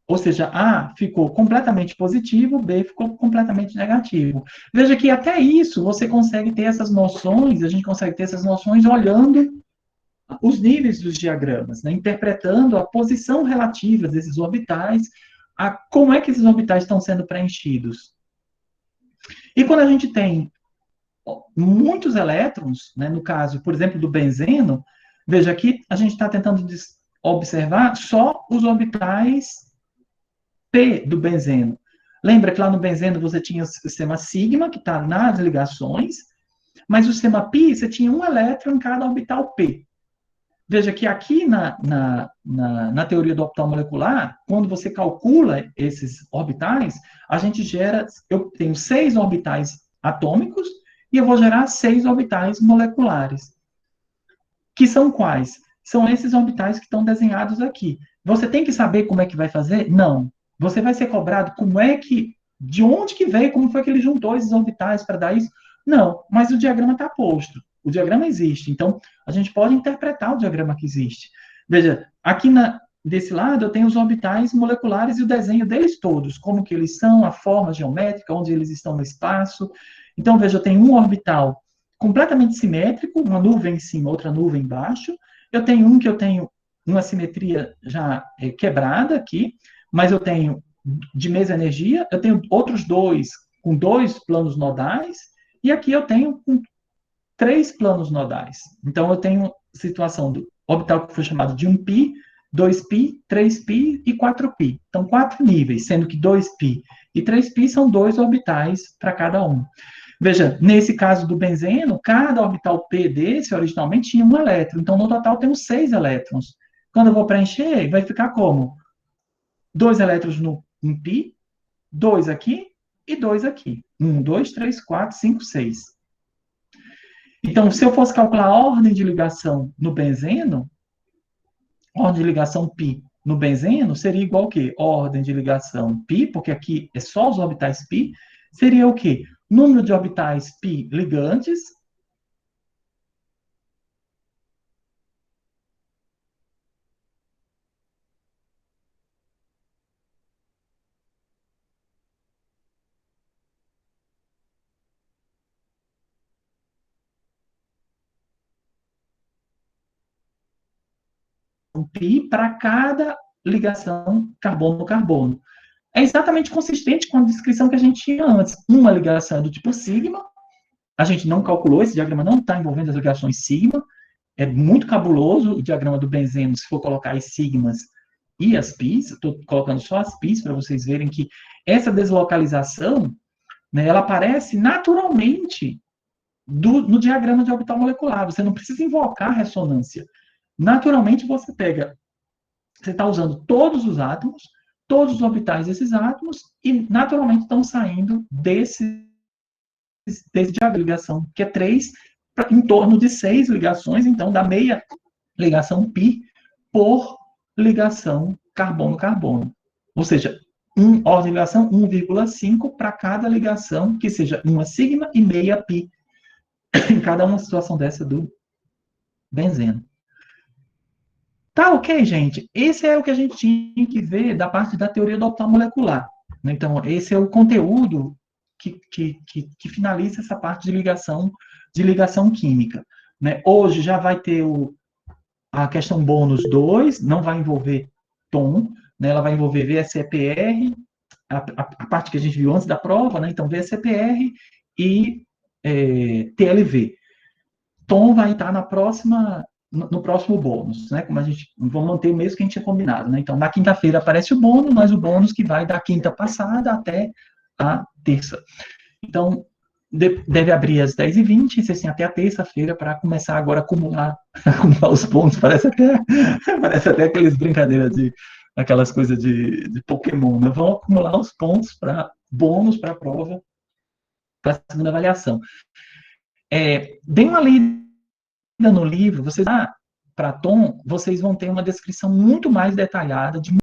Ou seja, A ficou completamente positivo, B ficou completamente negativo. Veja que até isso você consegue ter essas noções, a gente consegue ter essas noções olhando os níveis dos diagramas, né? Interpretando a posição relativa desses orbitais, como é que esses orbitais estão sendo preenchidos. E quando a gente tem muitos elétrons, né, no caso, por exemplo, do benzeno, veja aqui, a gente está tentando observar só os orbitais P do benzeno. Lembra que lá no benzeno você tinha o sistema sigma, que está nas ligações, mas o sistema π, você tinha um elétron em cada orbital P. Veja que aqui na teoria do orbital molecular, quando você calcula esses orbitais, a gente gera, eu tenho 6 orbitais atômicos e eu vou gerar 6 orbitais moleculares. Que são quais? São esses orbitais que estão desenhados aqui. Você tem que saber como é que vai fazer? Não. Você vai ser cobrado como é que, de onde que veio, como foi que ele juntou esses orbitais para dar isso? Não, mas o diagrama está posto. O diagrama existe. Então, a gente pode interpretar o diagrama que existe. Veja, aqui desse lado eu tenho os orbitais moleculares e o desenho deles todos, como que eles são, a forma geométrica, onde eles estão no espaço. Então, veja, eu tenho um orbital completamente simétrico, uma nuvem em cima, outra nuvem embaixo. Eu tenho um que eu tenho uma simetria já quebrada aqui, mas eu tenho de mesma energia, eu tenho outros dois com 2 planos nodais, e aqui eu tenho com 3 planos nodais. Então eu tenho situação do orbital que foi chamado de 1π, 2π, 3π e 4π. Então, 4 níveis, sendo que 2π e 3π são 2 orbitais para cada um. Veja, nesse caso do benzeno, cada orbital P desse, originalmente, tinha um elétron. Então, no total, temos 6 elétrons. Quando eu vou preencher, vai ficar como? 2 elétrons no em π, 2 aqui e 2 aqui. 1, 2, 3, 4, 5, 6. Então, se eu fosse calcular a ordem de ligação no benzeno, ordem de ligação π no benzeno seria igual ao quê? Ordem de ligação π, porque aqui é só os orbitais π, seria o quê? Número de orbitais π ligantes π para cada ligação carbono-carbono. É exatamente consistente com a descrição que a gente tinha antes. Uma ligação é do tipo sigma, a gente não calculou, esse diagrama não está envolvendo as ligações sigma, é muito cabuloso o diagrama do benzeno, se for colocar as sigmas e as pis, estou colocando só as pis para vocês verem que essa deslocalização, né, ela aparece naturalmente no diagrama de orbital molecular, você não precisa invocar ressonância. Naturalmente você pega, você está usando todos os átomos, todos os orbitais desses átomos, e naturalmente estão saindo desse diagrama de ligação, que é 3, em torno de 6 ligações, então dá meia ligação π por ligação carbono-carbono. Ou seja, ordem de ligação 1,5 para cada ligação, que seja uma sigma e meia π, em cada uma situação dessa do benzeno. Tá ok, gente? Esse é o que a gente tinha que ver da parte da teoria do orbital molecular. Então, esse é o conteúdo que finaliza essa parte de ligação química. Né? Hoje já vai ter a questão bônus 2, não vai envolver tom, né? Ela vai envolver VSEPR, a parte que a gente viu antes da prova, né? Então, VSEPR e TLV. Tom vai estar no próximo bônus, né? Como a gente vamos manter o mesmo que a gente tinha combinado, né? Então, na quinta-feira aparece o bônus, mas o bônus que vai da quinta passada até a terça. Então, deve abrir às 10h20, e vocês têm até a terça-feira para começar agora a acumular os pontos. Parece até aquelas brincadeiras aquelas coisas de Pokémon, né? Vão acumular os pontos para bônus para a prova, para a segunda avaliação. Deem uma lida no livro, para Tom, vocês vão ter uma descrição muito mais detalhada de